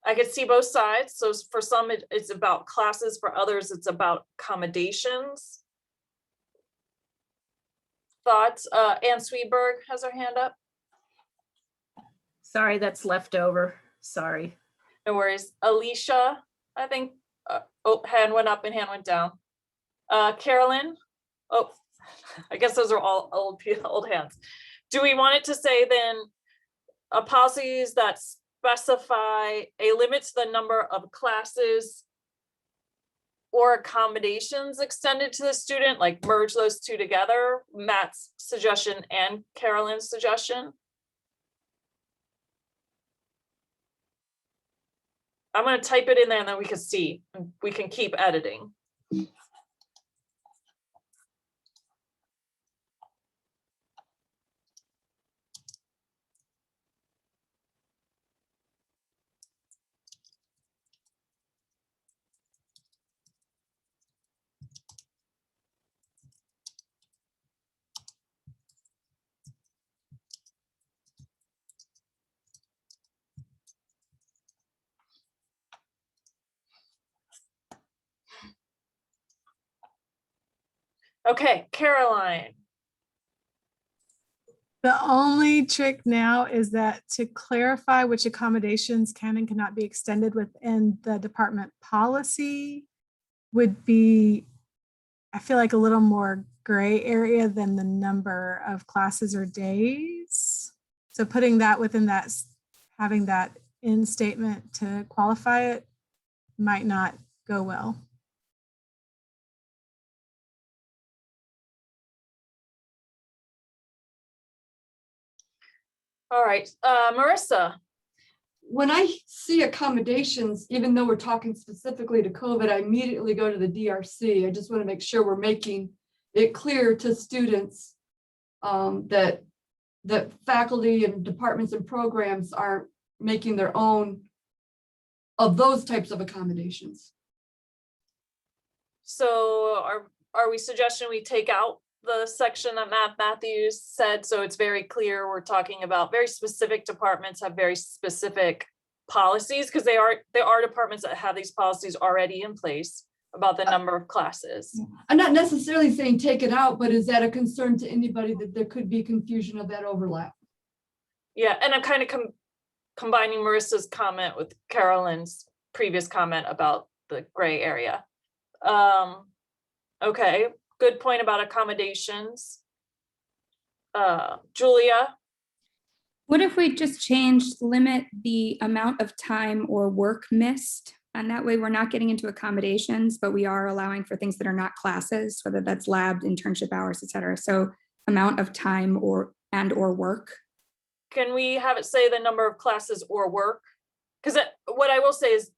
I could see both sides. So for some it's about classes, for others it's about accommodations. Thoughts? Ann Sweetberg has her hand up. Sorry, that's left over. Sorry. No worries. Alicia, I think, oh, hand went up and hand went down. Carolyn, oh, I guess those are all old hands. Do we want it to say then policies that specify a limit to the number of classes or accommodations extended to the student, like merge those 2 together, Matt's suggestion and Carolyn's suggestion? I'm going to type it in there and then we can see, and we can keep editing. Okay, Caroline. The only trick now is that to clarify which accommodations can and cannot be extended within the department policy would be, I feel like, a little more gray area than the number of classes or days. So putting that within that, having that in statement to qualify it might not go well. All right, Marissa. When I see accommodations, even though we're talking specifically to COVID, I immediately go to the DRC. I just want to make sure we're making it clear to students that faculty and departments and programs aren't making their own of those types of accommodations. So are we suggesting we take out the section that Matt Matthews said, so it's very clear we're talking about very specific departments have very specific policies, because there are departments that have these policies already in place about the number of classes. I'm not necessarily saying take it out, but is that a concern to anybody that there could be confusion of that overlap? Yeah, and I'm kind of combining Marissa's comment with Carolyn's previous comment about the gray area. Okay, good point about accommodations. Julia? What if we just limit the amount of time or work missed? And that way we're not getting into accommodations, but we are allowing for things that are not classes, whether that's lab, internship hours, et cetera. So amount of time or work. Can we have it say the number of classes or work? Because what I will say is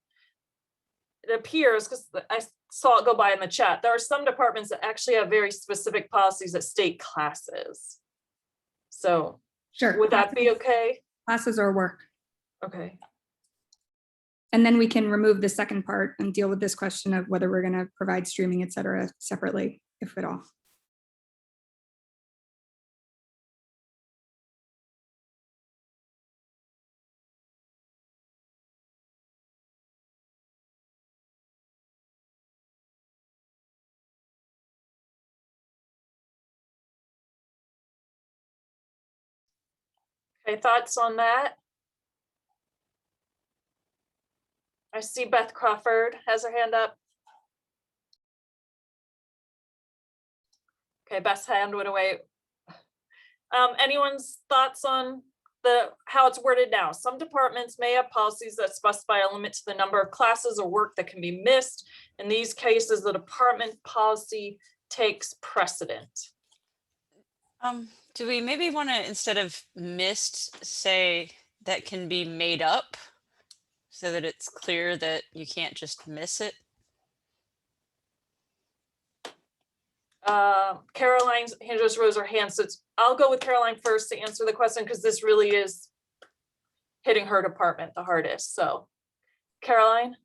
it appears, because I saw it go by in the chat, there are some departments that actually have very specific policies that state classes. So sure, would that be okay? Classes or work. Okay. And then we can remove the second part and deal with this question of whether we're going to provide streaming, et cetera, separately, if at all. Okay, thoughts on that? I see Beth Crawford has her hand up. Okay, Beth's hand went away. Anyone's thoughts on how it's worded now? Some departments may have policies that specify a limit to the number of classes or work that can be missed. In these cases, the department policy takes precedent. Do we maybe want to, instead of missed, say that can be made up so that it's clear that you can't just miss it? Caroline's hand just rose her hand, so I'll go with Caroline first to answer the question, because this really is hitting her department the hardest. So Caroline?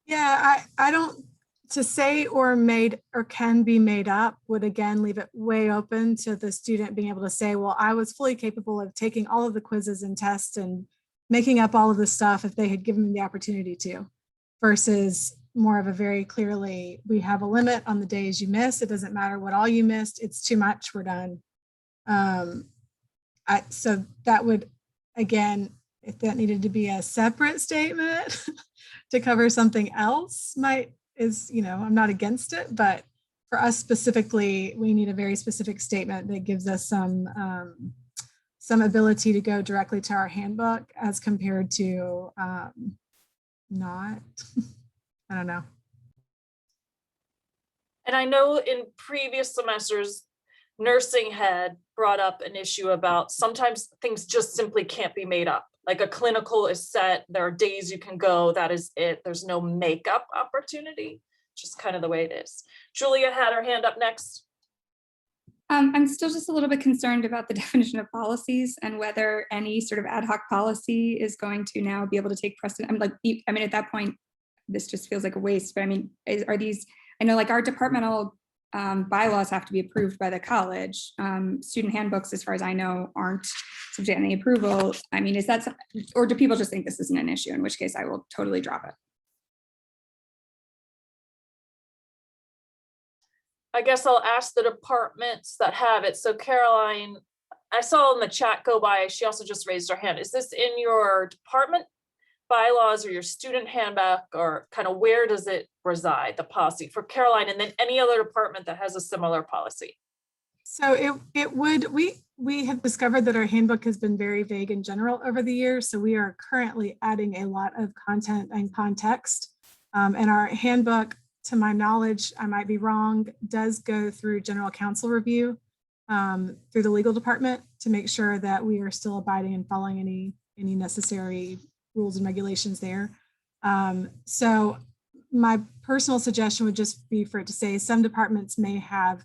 Yeah, I don't, to say or made or can be made up would again leave it way open to the student being able to say, well, I was fully capable of taking all of the quizzes and tests and making up all of this stuff if they had given me the opportunity to, versus more of a very clearly, we have a limit on the days you miss. It doesn't matter what all you missed. It's too much. We're done. So that would, again, if that needed to be a separate statement to cover something else, I'm not against it, but for us specifically, we need a very specific statement that gives us some ability to go directly to our handbook as compared to not. I don't know. And I know in previous semesters, nursing had brought up an issue about sometimes things just simply can't be made up. Like a clinical is set, there are days you can go, that is it. There's no makeup opportunity, just kind of the way it is. Julia had her hand up next. I'm still just a little bit concerned about the definition of policies and whether any sort of ad hoc policy is going to now be able to take precedent. At that point, this just feels like a waste, but are these, I know like our departmental bylaws have to be approved by the college. Student handbooks, as far as I know, aren't subject to any approval. Is that, or do people just think this isn't an issue, in which case I will totally drop it? I guess I'll ask the departments that have it. So Caroline, I saw in the chat go by, she also just raised her hand. Is this in your department bylaws or your student handbook, or kind of where does it reside, the policy for Caroline, and then any other department that has a similar policy? So it would, we have discovered that our handbook has been very vague in general over the years. So we are currently adding a lot of content and context. And our handbook, to my knowledge, I might be wrong, does go through general counsel review through the legal department to make sure that we are still abiding and following any necessary rules and regulations there. So my personal suggestion would just be for it to say some departments may have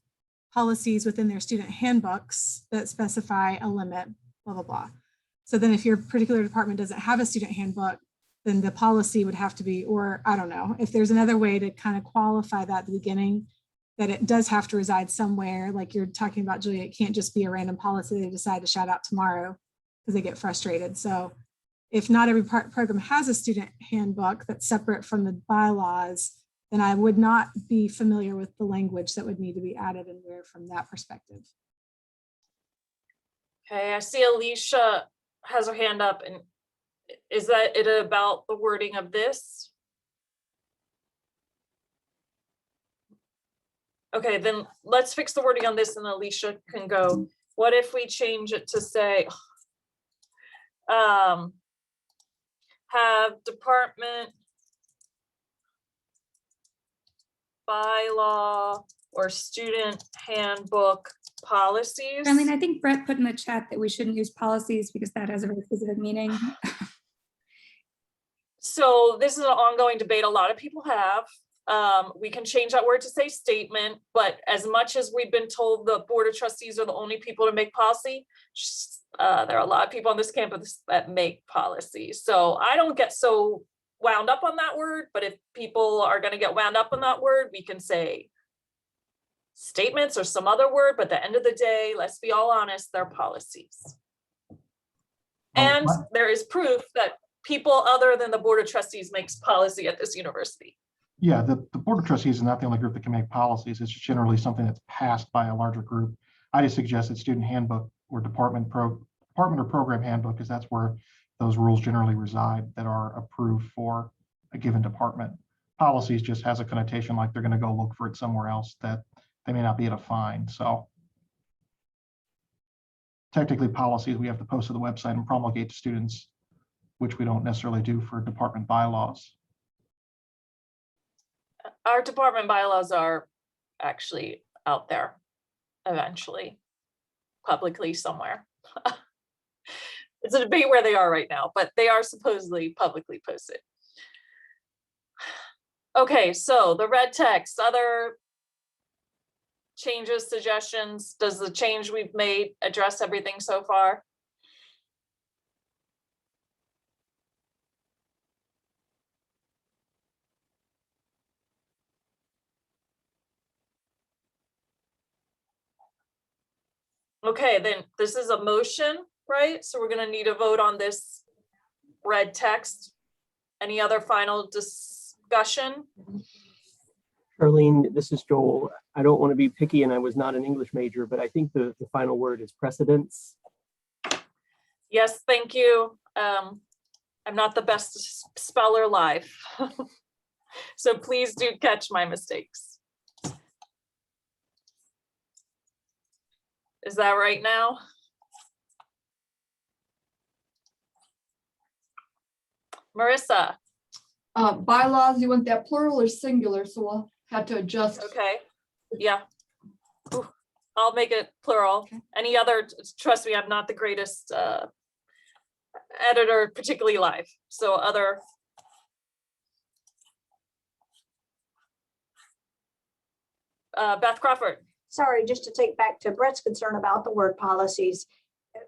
policies within their student handbooks that specify a limit, blah, blah, blah. So then if your particular department doesn't have a student handbook, then the policy would have to be, or I don't know, if there's another way to kind of qualify that at the beginning, that it does have to reside somewhere, like you're talking about, Julia, it can't just be a random policy they decide to shout out tomorrow because they get frustrated. So if not every program has a student handbook that's separate from the bylaws, then I would not be familiar with the language that would need to be added and where from that perspective. Okay, I see Alicia has her hand up, and is that it about the wording of this? Okay, then let's fix the wording on this and Alicia can go. What if we change it to say, have department bylaw or student handbook policies? I mean, I think Brett put in the chat that we shouldn't use policies because that has a very specific meaning. So this is an ongoing debate a lot of people have. We can change that word to say statement, but as much as we've been told the Board of Trustees are the only people to make policy, there are a lot of people on this campus that make policy. So I don't get so wound up on that word, but if people are going to get wound up on that word, we can say statements or some other word, but at the end of the day, let's be all honest, they're policies. And there is proof that people other than the Board of Trustees makes policy at this university. Yeah, the Board of Trustees is not the only group that can make policies. It's generally something that's passed by a larger group. I just suggested student handbook or department or program handbook, because that's where those rules generally reside that are approved for a given department. Policies just has a connotation like they're going to go look for it somewhere else that they may not be able to find. So technically policies we have to post to the website and promulgate to students, which we don't necessarily do for department bylaws. Our department bylaws are actually out there eventually, publicly somewhere. It's a debate where they are right now, but they are supposedly publicly posted. Okay, so the red text, other changes, suggestions, does the change we've made address everything so far? Okay, then this is a motion, right? So we're gonna need a vote on this red text. Any other final discussion? Charlene, this is Joel. I don't want to be picky and I was not an English major, but I think the final word is precedence. Yes, thank you. I'm not the best speller live. So please do catch my mistakes. Is that right now? Marissa? Bylaws, you want that plural or singular? So we'll have to adjust. Okay, yeah. Ooh, I'll make it plural. Okay. Any other, trust me, I'm not the greatest editor, particularly live. So other. Beth Crawford. Sorry, just to take back to Brett's concern about the word policies.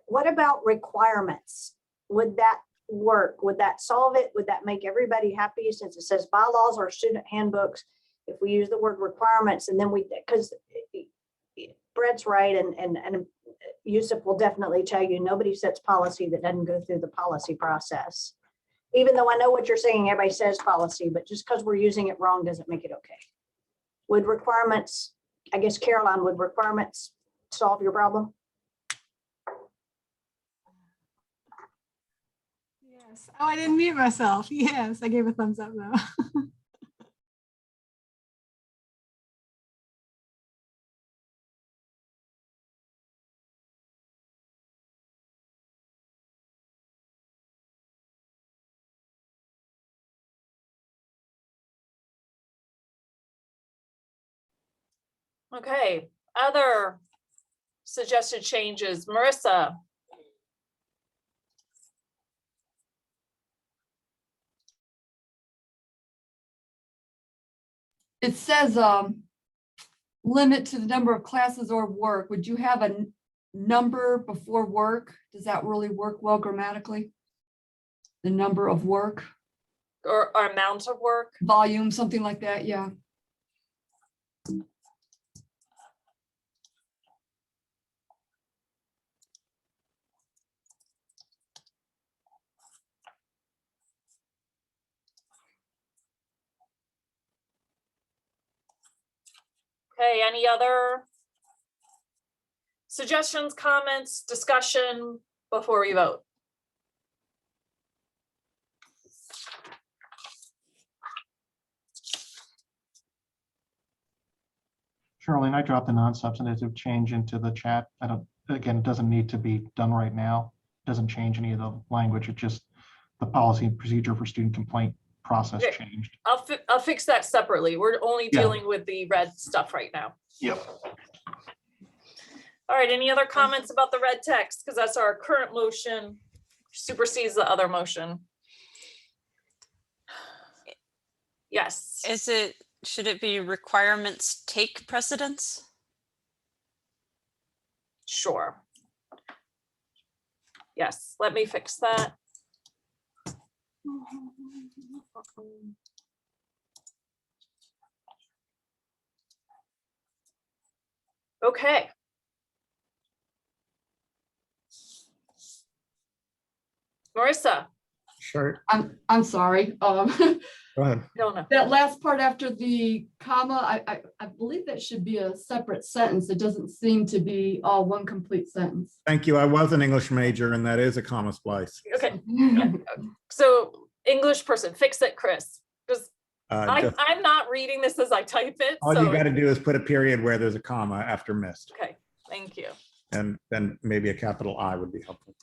What about requirements? Would that work? Would that solve it? Would that make everybody happy since it says bylaws or student handbooks? If we use the word requirements and then because Brett's right and Yusuf will definitely tell you nobody sets policy that doesn't go through the policy process. Even though I know what you're saying, everybody says policy, but just because we're using it wrong doesn't make it okay. Would requirements I guess Caroline, would requirements solve your problem? Yes. Oh, I didn't mute myself. Yes, I gave a thumbs up though. Okay, other suggested changes, Marissa? It says, limit to the number of classes or work. Would you have a number before work? Does that really work well grammatically? The number of work, Or amount of work? volume, something like that, yeah. Okay, any other suggestions, comments, discussion before we vote? Charlene, I dropped the non-substantive change into the chat. Again, it doesn't need to be done right now. It doesn't change any of the language. It just, the policy and procedure for student complaint process Okay. changed. I'll fix that separately. We're only Yeah. dealing with the red stuff right now. Yep. All right, any other comments about the red text? Because that's our current motion, supersedes the other motion. Yes. Should it be requirements take precedence? Sure. Yes, let me fix that. Okay. Marissa? Sure. I'm sorry. Go ahead. No. That last part after the comma, I believe that should be a separate sentence. It doesn't seem to be all one complete sentence. Thank you. I was an English major, and that is a comma splice. Okay. So English person, fix it, Chris. Because I'm not reading this as I type it. All so you got to do is put a period where there's a comma after missed. Okay, thank you. And then maybe a capital I would be helpful.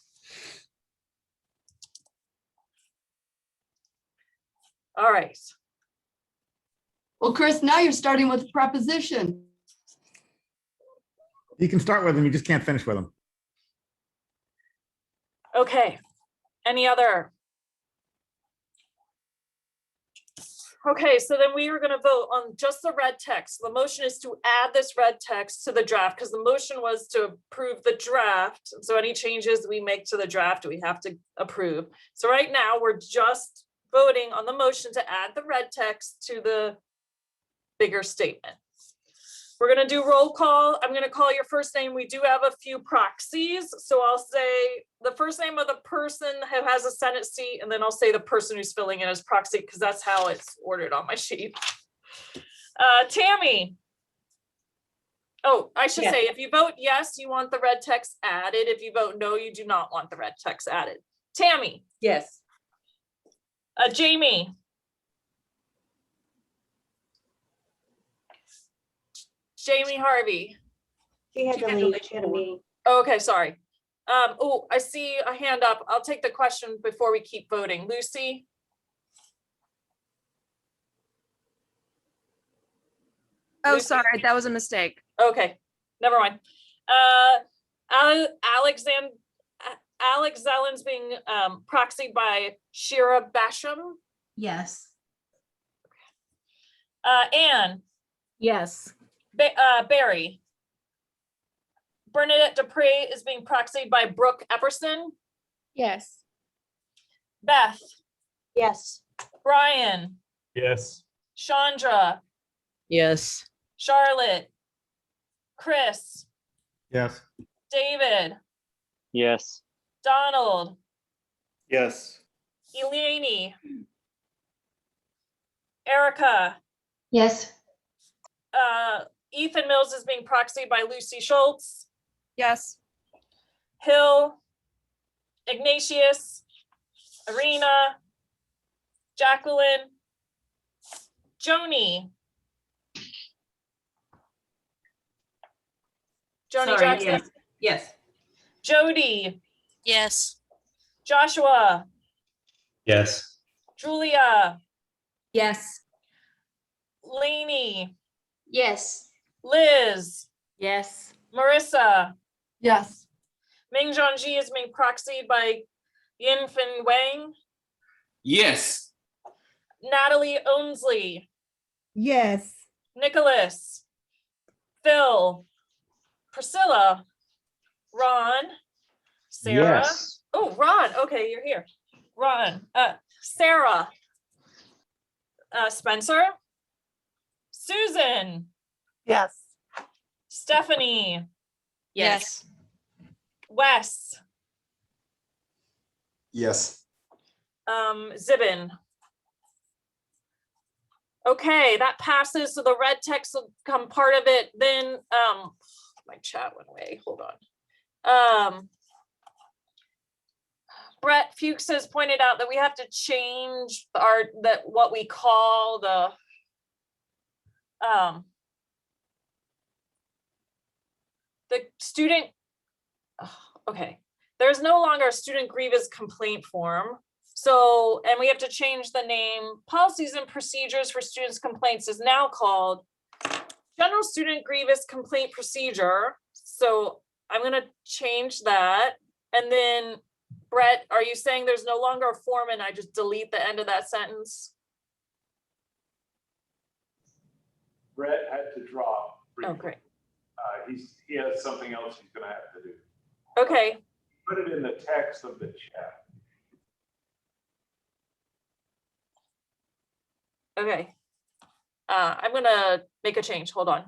All right. Well, Chris, now you're starting with preposition. You can start with them, you just can't finish with them. Okay, any other? Okay, so then we are going to vote on just the red text. The motion is to add this red text to the draft because the motion was to approve the draft. So any changes we make to the draft, we have to approve. So right now we're just voting on the motion to add the red text to the bigger statement. We're going to do roll call. I'm going to call your first name. We do have a few proxies. So I'll say the first name of the person who has a Senate seat, and then I'll say the person who's filling in as proxy because that's how it's ordered on my sheet. Tammy. Oh, I should say, if you vote yes, you want the red text added. If you vote no, you do not want the red text added. Tammy. Yes. Jamie. Jamie Harvey. She had to leave. She had a meeting. Okay, sorry. Oh, I see a hand up. I'll take the question before we keep voting. Lucy? Oh, Lucy? sorry, that was a mistake. Okay, never mind. Alex Zellen's being proxied by Shira Basham. Yes. Anne? Yes. Barry? Bernadette Dupre is being proxied by Brooke Epperson. Yes. Beth? Yes. Brian? Yes. Chandra? Yes. Charlotte? Chris? Yes. David? Yes. Donald? Yes. Eleni? Erica? Yes. Ethan Mills is being proxied by Lucy Schultz. Yes. Hill, Ignatius, Arena, Jacqueline, Joni. Joni Sorry, Jackson. yes. Yes. Jody, Yes. Joshua, Yes. Julia, Yes. Lainey, Yes. Liz, Yes. Marissa, Yes. Ming Zhangji is being proxied by Yin Fin Wang, Yes. Natalie Ownsley, Yes. Nicholas, Phil, Priscilla, Ron, Sarah. Yes. Oh, Ron. Okay, you're here. Ron, Sarah, Spencer, Susan, Yes. Stephanie, Yes. Wes, Yes. Zibin. Okay, that passes. So the red text will become part of it. Then my chat went away. Hold on. Brett Fuchs has pointed out that we have to change what we call the student. Okay, there's no longer a student grievance complaint form. So, and we have to change the name. Policies and procedures for students' complaints is now called General Student Grievance Complaint Procedure. So I'm gonna change that. And then Brett, are you saying there's no longer a form and I just delete the end of that sentence? Brett had to drop. Oh, great. He has something else he's gonna have to do. Okay. Put it in the text of the chat. Okay. I'm gonna make a change. Hold on.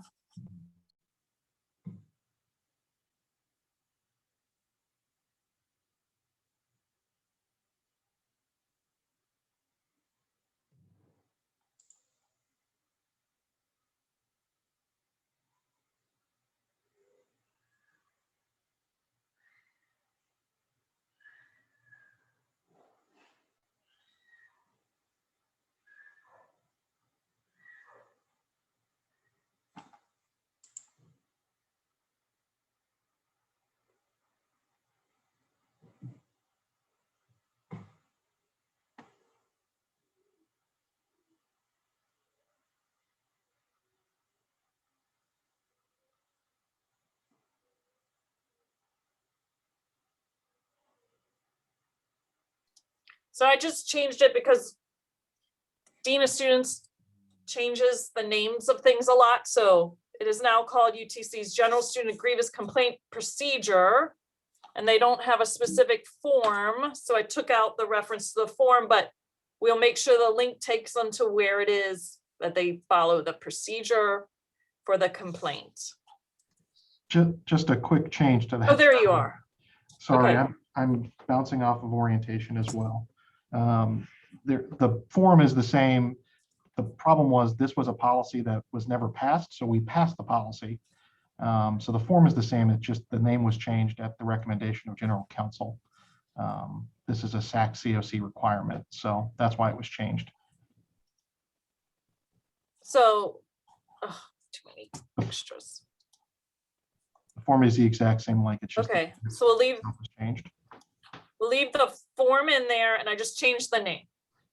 So I just changed it because Dean of Students changes the names of things a lot. So it is now called UTC's General Student Grievance Complaint Procedure. And they don't have a specific form. So I took out the reference to the form, but we'll make sure the link takes them to where it is that they follow the procedure for the complaint. Just a quick change to that. Oh, there you are. Sorry, Okay. I'm bouncing off of orientation as well. The form is the same. The problem was this was a policy that was never passed, so we passed the policy. So the form is the same. It's just the name was changed at the recommendation of General Counsel. This is a SAC COC requirement, so that's why it was changed. So, too many extras. The form is the exact same, like it's just Okay, so we'll leave changed. the form in there and I just changed the name.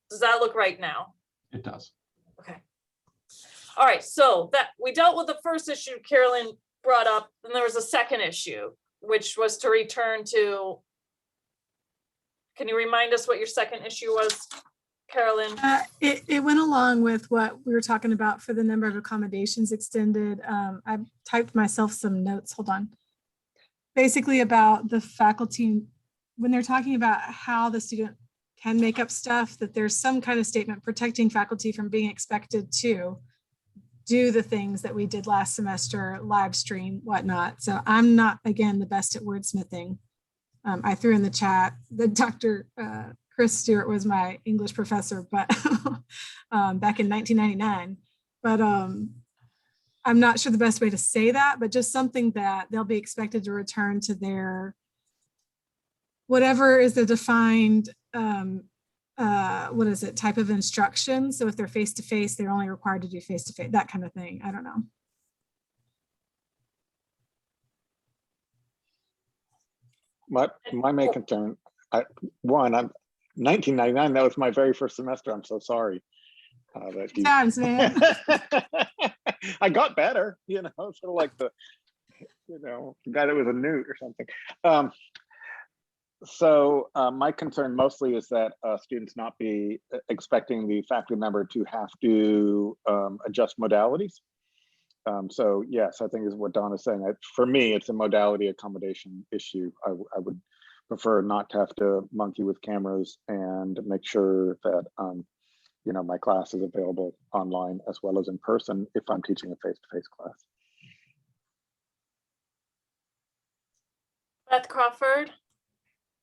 Does that look right now? It does. Okay. All right, so that we dealt with the first issue Carolyn brought up, and there was a second issue, which was to return to. Can you remind us what your second issue was, Carolyn? It went along with what we were talking about for the number of accommodations extended. I typed myself some notes, hold on. Basically about the faculty, when they're talking about how the student can make up stuff, that there's some kind of statement protecting faculty from being expected to do the things that we did last semester, live stream, whatnot. So I'm not, again, the best at wordsmithing. I threw in the chat that Dr. Chris Stewart was my English professor, but back in 1999. But I'm not sure the best way to say that, but just something that they'll be expected to return to their, whatever is the defined, what is it, type of instruction. So if they're face-to-face, they're only required to do face-to-face, that kind of thing. I don't know. My main concern, I'm 1999, that was my very first semester. I'm so sorry. Times, man. I got better, sort of like the, guy that was a newt or something. So my concern mostly is that students not be expecting the faculty member to have to adjust modalities. So yes, I think is what Don is saying. For me, it's a modality accommodation issue. I would prefer not to have to monkey with cameras and make sure that my class is available online as well as in person if I'm teaching a face-to-face class. Beth Crawford.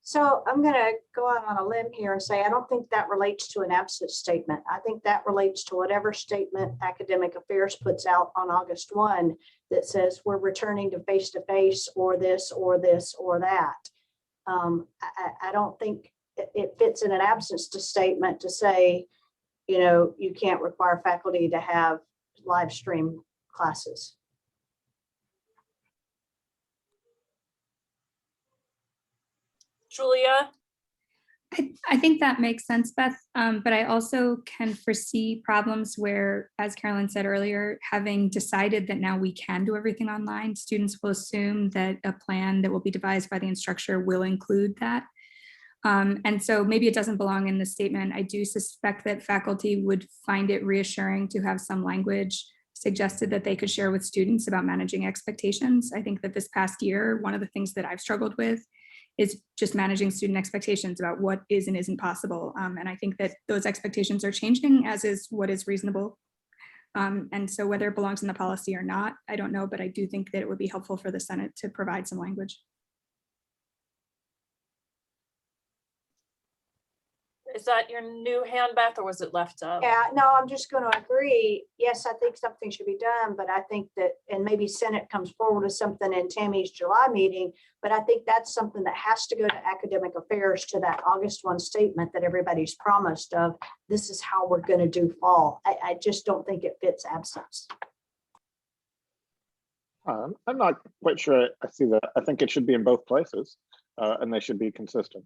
So I'm going to go out on a limb here and say, I don't think that relates to an absence statement. I think that relates to whatever statement Academic Affairs puts out on August 1 that says we're returning to face-to-face or this or this or that. I don't think it fits in an absence statement to say, you can't require faculty to have live stream classes. Julia? I think that makes sense, Beth, but I also can foresee problems where, as Carolyn said earlier, having decided that now we can do everything online, students will assume that a plan that will be devised by the instructor will include that. And so maybe it doesn't belong in the statement. I do suspect that faculty would find it reassuring to have some language suggested that they could share with students about managing expectations. I think that this past year, one of the things that I've struggled with is just managing student expectations about what is and isn't possible. And I think that those expectations are changing, as is what is reasonable. And so whether it belongs in the policy or not, I don't know, but I do think that it would be helpful for the Senate to provide some language. Is that your new hand, Beth, or was it left up? Yeah, no, I'm just going to agree. Yes, I think something should be done, but I think that, and maybe Senate comes forward with something in Tammy's July meeting, but I think that's something that has to go to Academic Affairs, to that August 1 statement that everybody's promised of, this is how we're going to do fall. I just don't think it fits absence. I'm not quite sure I see that. I think it should be in both places and they should be consistent.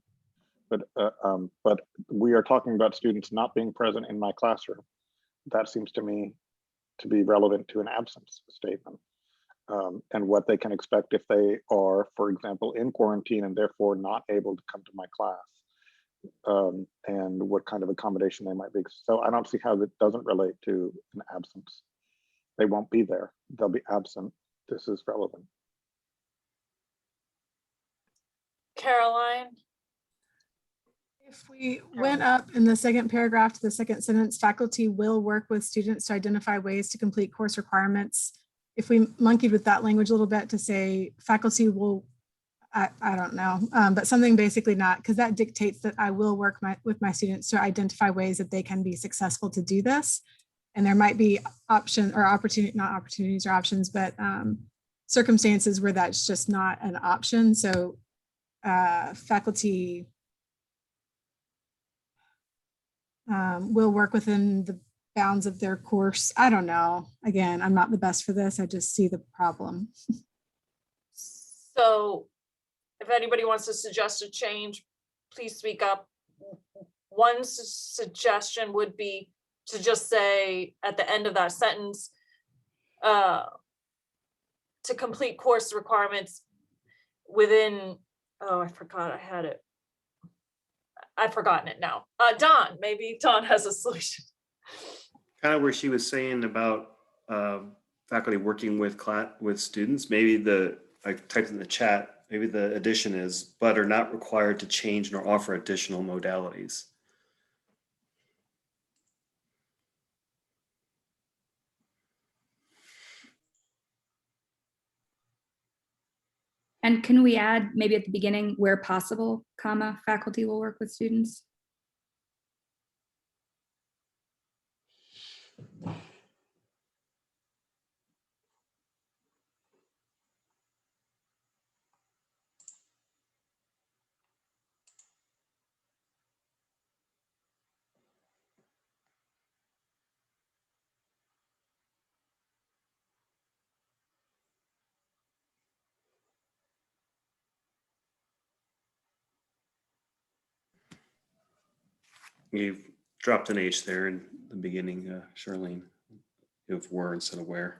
But we are talking about students not being present in my classroom. That seems to me to be relevant to an absence statement and what they can expect if they are, for example, in quarantine and therefore not able to come to my class, and what kind of accommodation they might be. So I don't see how that doesn't relate to an absence. They won't be there. They'll be absent. This is relevant. Caroline? If we went up in the second paragraph to the second sentence, faculty will work with students to identify ways to complete course requirements. If we monkeyed with that language a little bit to say faculty will, I don't know, but something basically not, because that dictates that I will work with my students to identify ways that they can be successful to do this. And there might be options or opportunity, not opportunities or options, but circumstances where that's just not an option. So faculty will work within the bounds of their course. I don't know. Again, I'm not the best for this. I just see the problem. So if anybody wants to suggest a change, please speak up. One suggestion would be to just say at the end of that sentence, to complete course requirements within, oh, I forgot I had it. I've forgotten it now. Don, maybe Don has a solution. Kind of where she was saying about faculty working with students. Maybe I typed in the chat, maybe the addition is, but are not required to change nor offer additional modalities. And can we add maybe at the beginning, where possible, comma, faculty will work with students? You dropped an H there in the beginning, Charlene. You have were instead of where.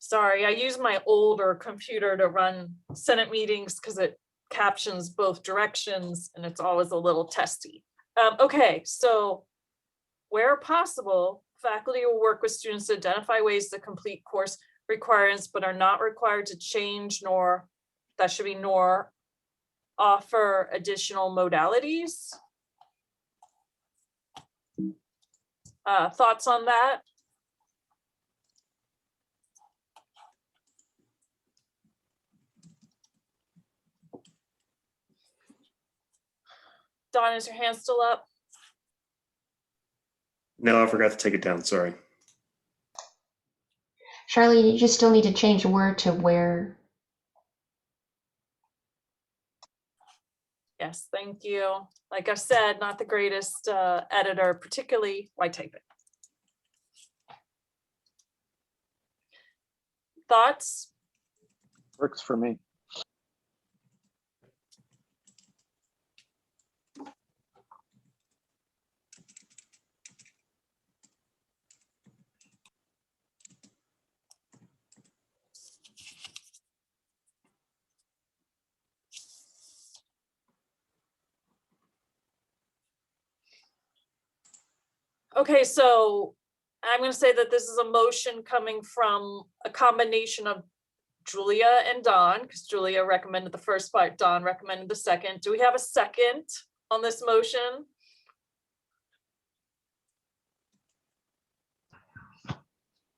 Sorry, I use my older computer to run Senate meetings because it captions both directions and it's always a little testy. Okay, so where possible, faculty will work with students to identify ways to complete course requirements, but are not required to change nor, that should be nor, offer additional modalities. Thoughts on that? Dawn, is your hand still up? No, I forgot to take it down. Sorry. Charlene, you just still need to change the word to where. Yes, thank you. Like I said, not the greatest editor, particularly white typing. Thoughts? Works for me. Okay, so I'm going to say that this is a motion coming from a combination of Julia and Don, because Julia recommended the first part, Don recommended the second. Do we have a second on this motion?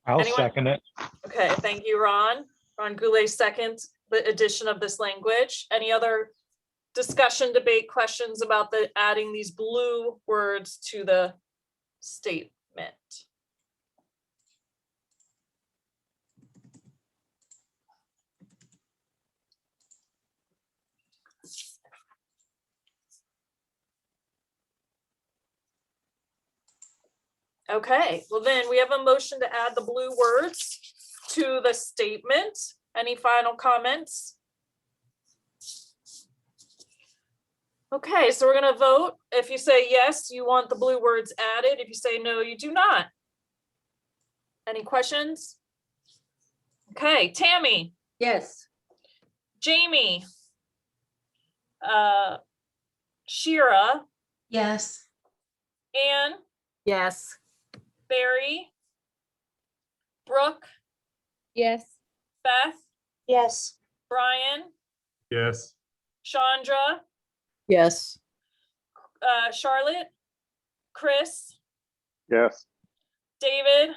I'll second it. Okay, thank you, Ron. Ron Goulet, second the addition of this language. Any other discussion, debate, questions about the adding these blue words to the statement? Okay, well then we have a motion to add the blue words to the statement. Any final comments? Okay, so we're gonna vote. If you say yes, you want the blue words added. If you say no, you do not. Any questions? Okay, Tammy. Yes. Jamie. Shira. Yes. Anne. Yes. Barry. Brooke. Yes. Beth. Yes. Brian. Yes. Chandra. Yes. Charlotte. Chris. Yes. David.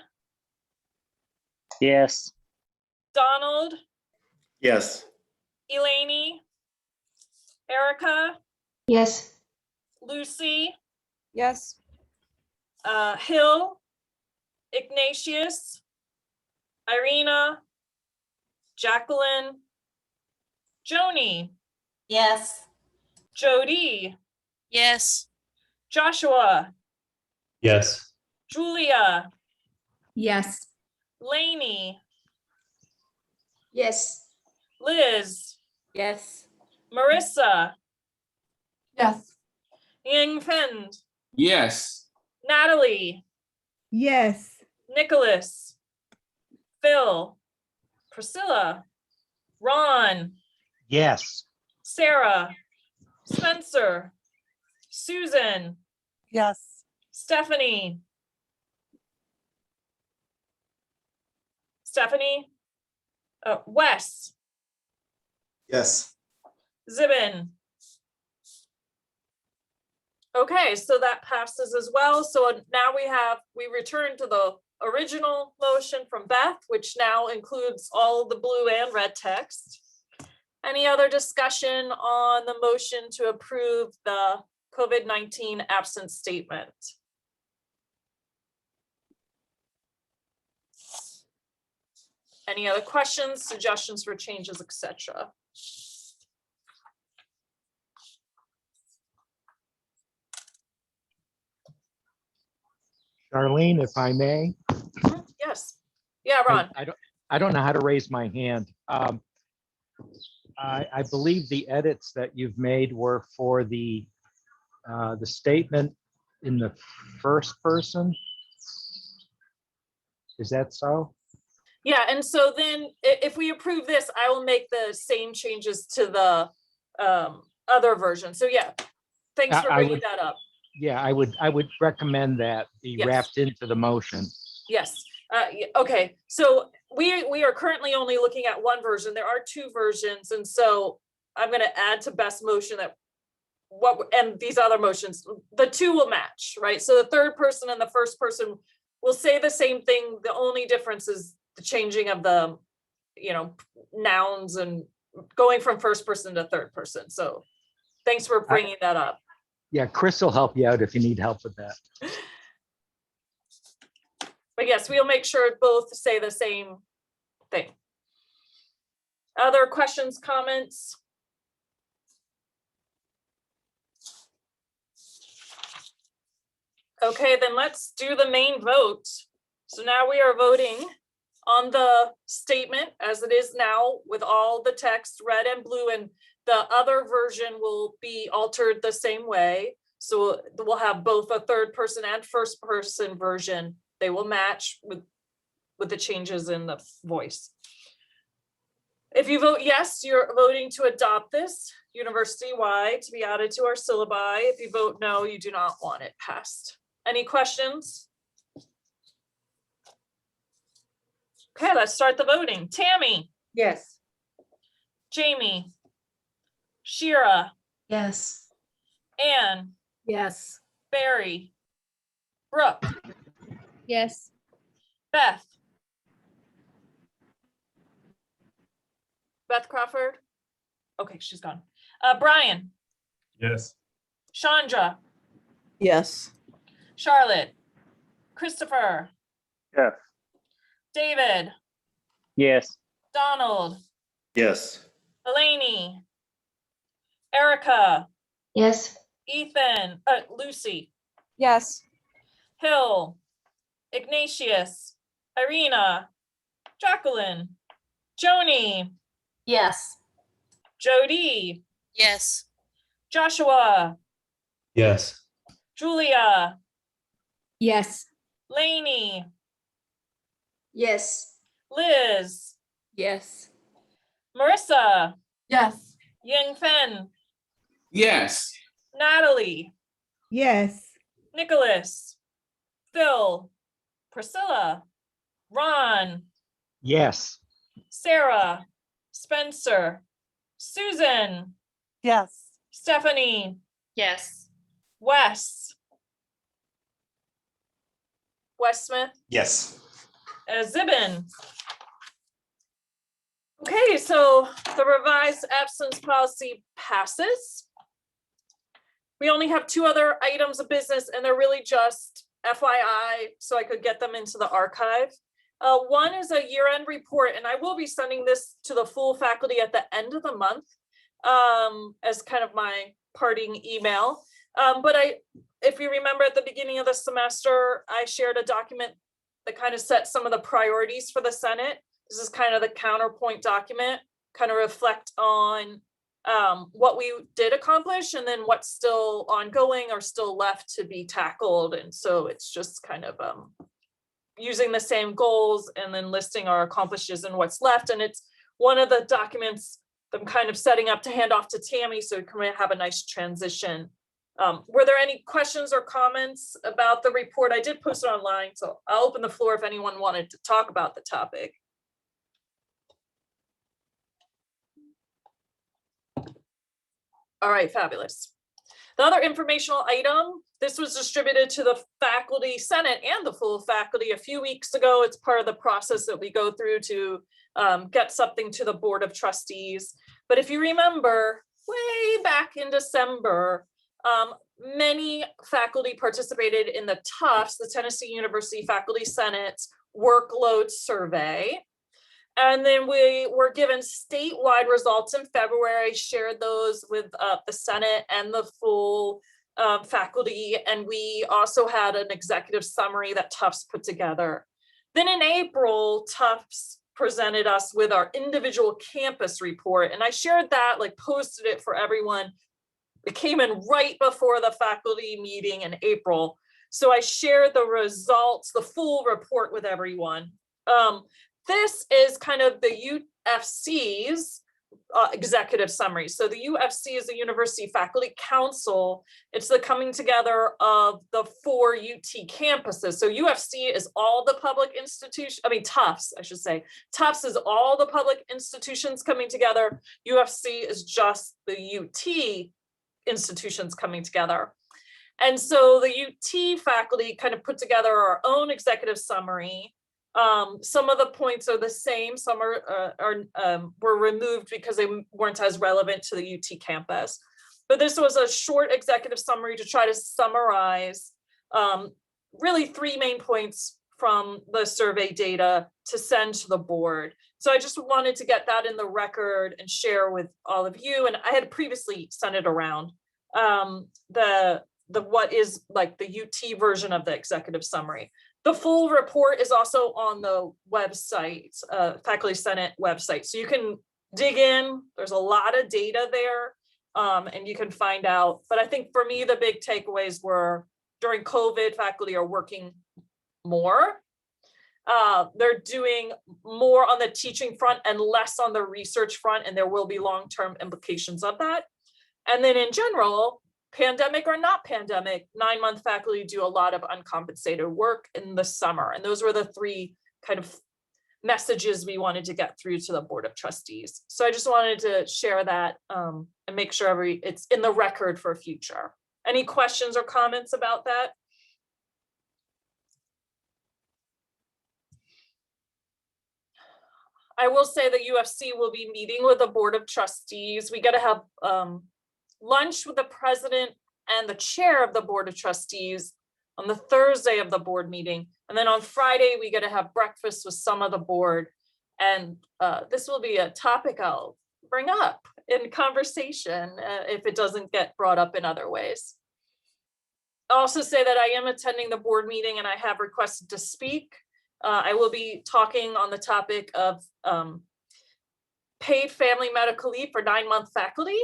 Yes. Donald. Yes. Eleni. Erica. Yes. Lucy. Yes. Hill. Ignatius. Irina. Jacqueline. Joni. Yes. Jody. Yes. Joshua. Yes. Julia. Yes. Lainey. Yes. Liz. Yes. Marissa. Yes. Ying Fen. Yes. Natalie. Yes. Nicholas. Phil. Priscilla. Ron. Yes. Sarah. Spencer. Susan. Yes. Stephanie. Stephanie. Wes. Yes. Zibin. Okay, so that passes as well. So now we return to the original motion from Beth, which now includes all the blue and red text. Any other discussion on the motion to approve the COVID-19 absence statement? Any other questions, suggestions for changes, etc.? Charlene, if I may. Yes. Yeah, Ron. I don't know how to raise my hand. I believe the edits that you've made were for the statement in the first person. Is that so? Yeah, and so then if we approve this, I will make the same changes to the other version. So yeah, thanks for bringing that up. Yeah, I would recommend that be Yes. wrapped into the motion. Yes. Okay. So we are currently only looking at one version. There are two versions, and so I'm going to add to Beth's motion that and these other motions, the two will match, right? So the third person and the first person will say the same thing. The only difference is the changing of the, nouns and going from first person to third person. So thanks for bringing that up. Yeah, Chris will help you out if you need help with that. But yes, we'll make sure both say the same thing. Other questions, comments? Okay, then let's do the main vote. So now we are voting on the statement as it is now with all the text red and blue, and the other version will be altered the same way. So we'll have both a third person and first person version. They will match with the changes in the voice. If you vote yes, you're voting to adopt this university-wide to be added to our syllabi. If you vote no, you do not want it passed. Any questions? Okay, let's start the voting. Tammy. Yes. Jamie. Shira. Yes. Anne. Yes. Barry. Brooke. Yes. Beth. Beth Crawford. Okay, she's gone. Brian. Yes. Chandra. Yes. Charlotte. Christopher. Yes. David. Yes. Donald. Yes. Eleni. Erica. Yes. Ethan. Lucy. Yes. Hill. Ignatius. Irina. Jacqueline. Joni. Yes. Jody. Yes. Joshua. Yes. Julia. Yes. Lainey. Yes. Liz. Yes. Marissa. Yes. Ying Fen. Yes. Natalie. Yes. Nicholas. Phil. Priscilla. Ron. Yes. Sarah. Spencer. Susan. Yes. Stephanie. Yes. Wes. Wes Smith. Yes. Zibin. Okay, so the revised absence policy passes. We only have two other items of business, and they're really just FYI, so I could get them into the archive. One is a year-end report, and I will be sending this to the full faculty at the end of the month as kind of my parting email. But if you remember at the beginning of the semester, I shared a document that kind of set some of the priorities for the Senate. This is kind of the counterpoint document, kind of reflect on what we did accomplish and then what's still ongoing or still left to be tackled. And so it's just kind of using the same goals and then listing our accomplishes and what's left. And it's one of the documents that I'm kind of setting up to hand off to Tammy so we can have a nice transition. Were there any questions or comments about the report? I did post it online, so I'll open the floor if anyone wanted to talk about the topic. All right, fabulous. The other informational item, This was distributed to the faculty senate and the full faculty a few weeks ago. It's part of the process that we go through to get something to the Board of Trustees. But if you remember, way back in December, many faculty participated in the Tufts, the Tennessee University Faculty Senate's workload survey. And then we were given statewide results in February, shared those with the Senate and the full faculty. And we also had an executive summary that Tufts put together. Then in April, Tufts presented us with our individual campus report. And I shared that, like posted it for everyone. It came in right before the faculty meeting in April. So I shared the results, the full report with everyone. This is kind of the UFC's executive summary. So the UFC is the University Faculty Council. It's the coming together of the 4 UT campuses. So UFC is all the public institutions, Tufts, I should say. Tufts is all the public institutions coming together. UFC is just the UT institutions coming together. And so the UT faculty kind of put together our own executive summary. Some of the points are the same, some were removed because they weren't as relevant to the UT campus. But this was a short executive summary to try to summarize really 3 main points from the survey data to send to the board. So I just wanted to get that in the record and share with all of you. And I had previously sent it around what is like the UT version of the executive summary. The full report is also on the website, Faculty Senate website. So you can dig in, there's a lot of data there and you can find out. But I think for me, the big takeaways were during COVID, faculty are working more. They're doing more on the teaching front and less on the research front, and there will be long-term implications of that. And then in general, pandemic or not pandemic, 9-month faculty do a lot of uncompensated work in the summer. And those were the 3 kind of messages we wanted to get through to the Board of Trustees. So I just wanted to share that and make sure it's in the record for future. Any questions or comments about that? I will say the UFC will be meeting with the Board of Trustees. We got to have lunch with the president and the chair of the Board of Trustees on the Thursday of the board meeting. And then on Friday, we get to have breakfast with some of the board. And this will be a topic I'll bring up in conversation if it doesn't get brought up in other ways. I'll also say that I am attending the board meeting and I have requested to speak. I will be talking on the topic of paid family medical leave for 9-month faculty.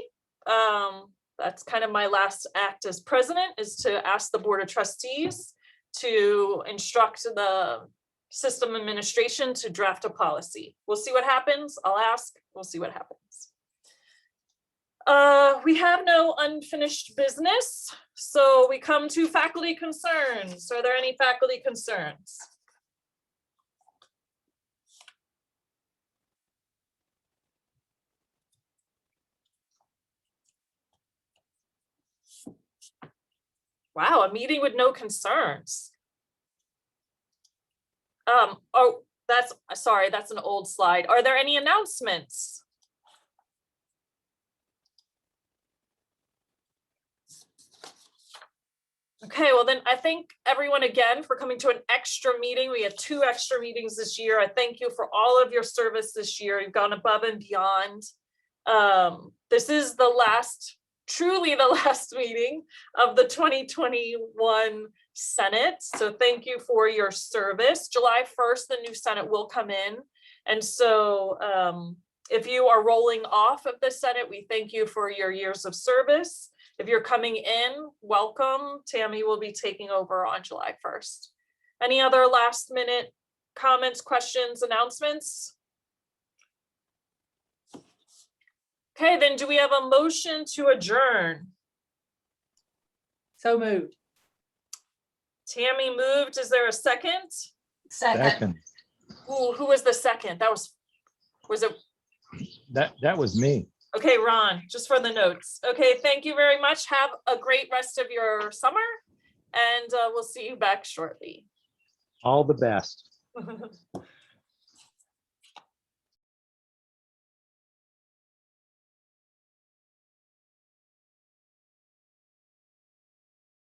That's kind of my last act as president, is to ask the Board of Trustees to instruct the system administration to draft a policy. We'll see what happens. I'll ask, we'll see what happens. We have no unfinished business, so we come to faculty concerns. Are there any faculty concerns? Wow, a meeting with no concerns. Oh, sorry, that's an old slide. Are there any announcements? Okay, well then I thank everyone again for coming to an extra meeting. We had 2 extra meetings this year. I thank you for all of your service this year. You've gone above and beyond. This is the last, truly the last meeting of the 2021 Senate. So thank you for your service. July 1st, the new Senate will come in. And so if you are rolling off of the Senate, we thank you for your years of service. If you're coming in, welcome. Tammy will be taking over on July 1st. Any other last minute comments, questions, announcements? Okay, then do we have a motion to adjourn? So moved. Tammy moved. Is there a second? Second. Ooh, who was the second? Was it? That was me. Okay, Ron, just for the notes. Okay, thank you very much. Have a great rest of your summer. and we'll see you back shortly. All the best.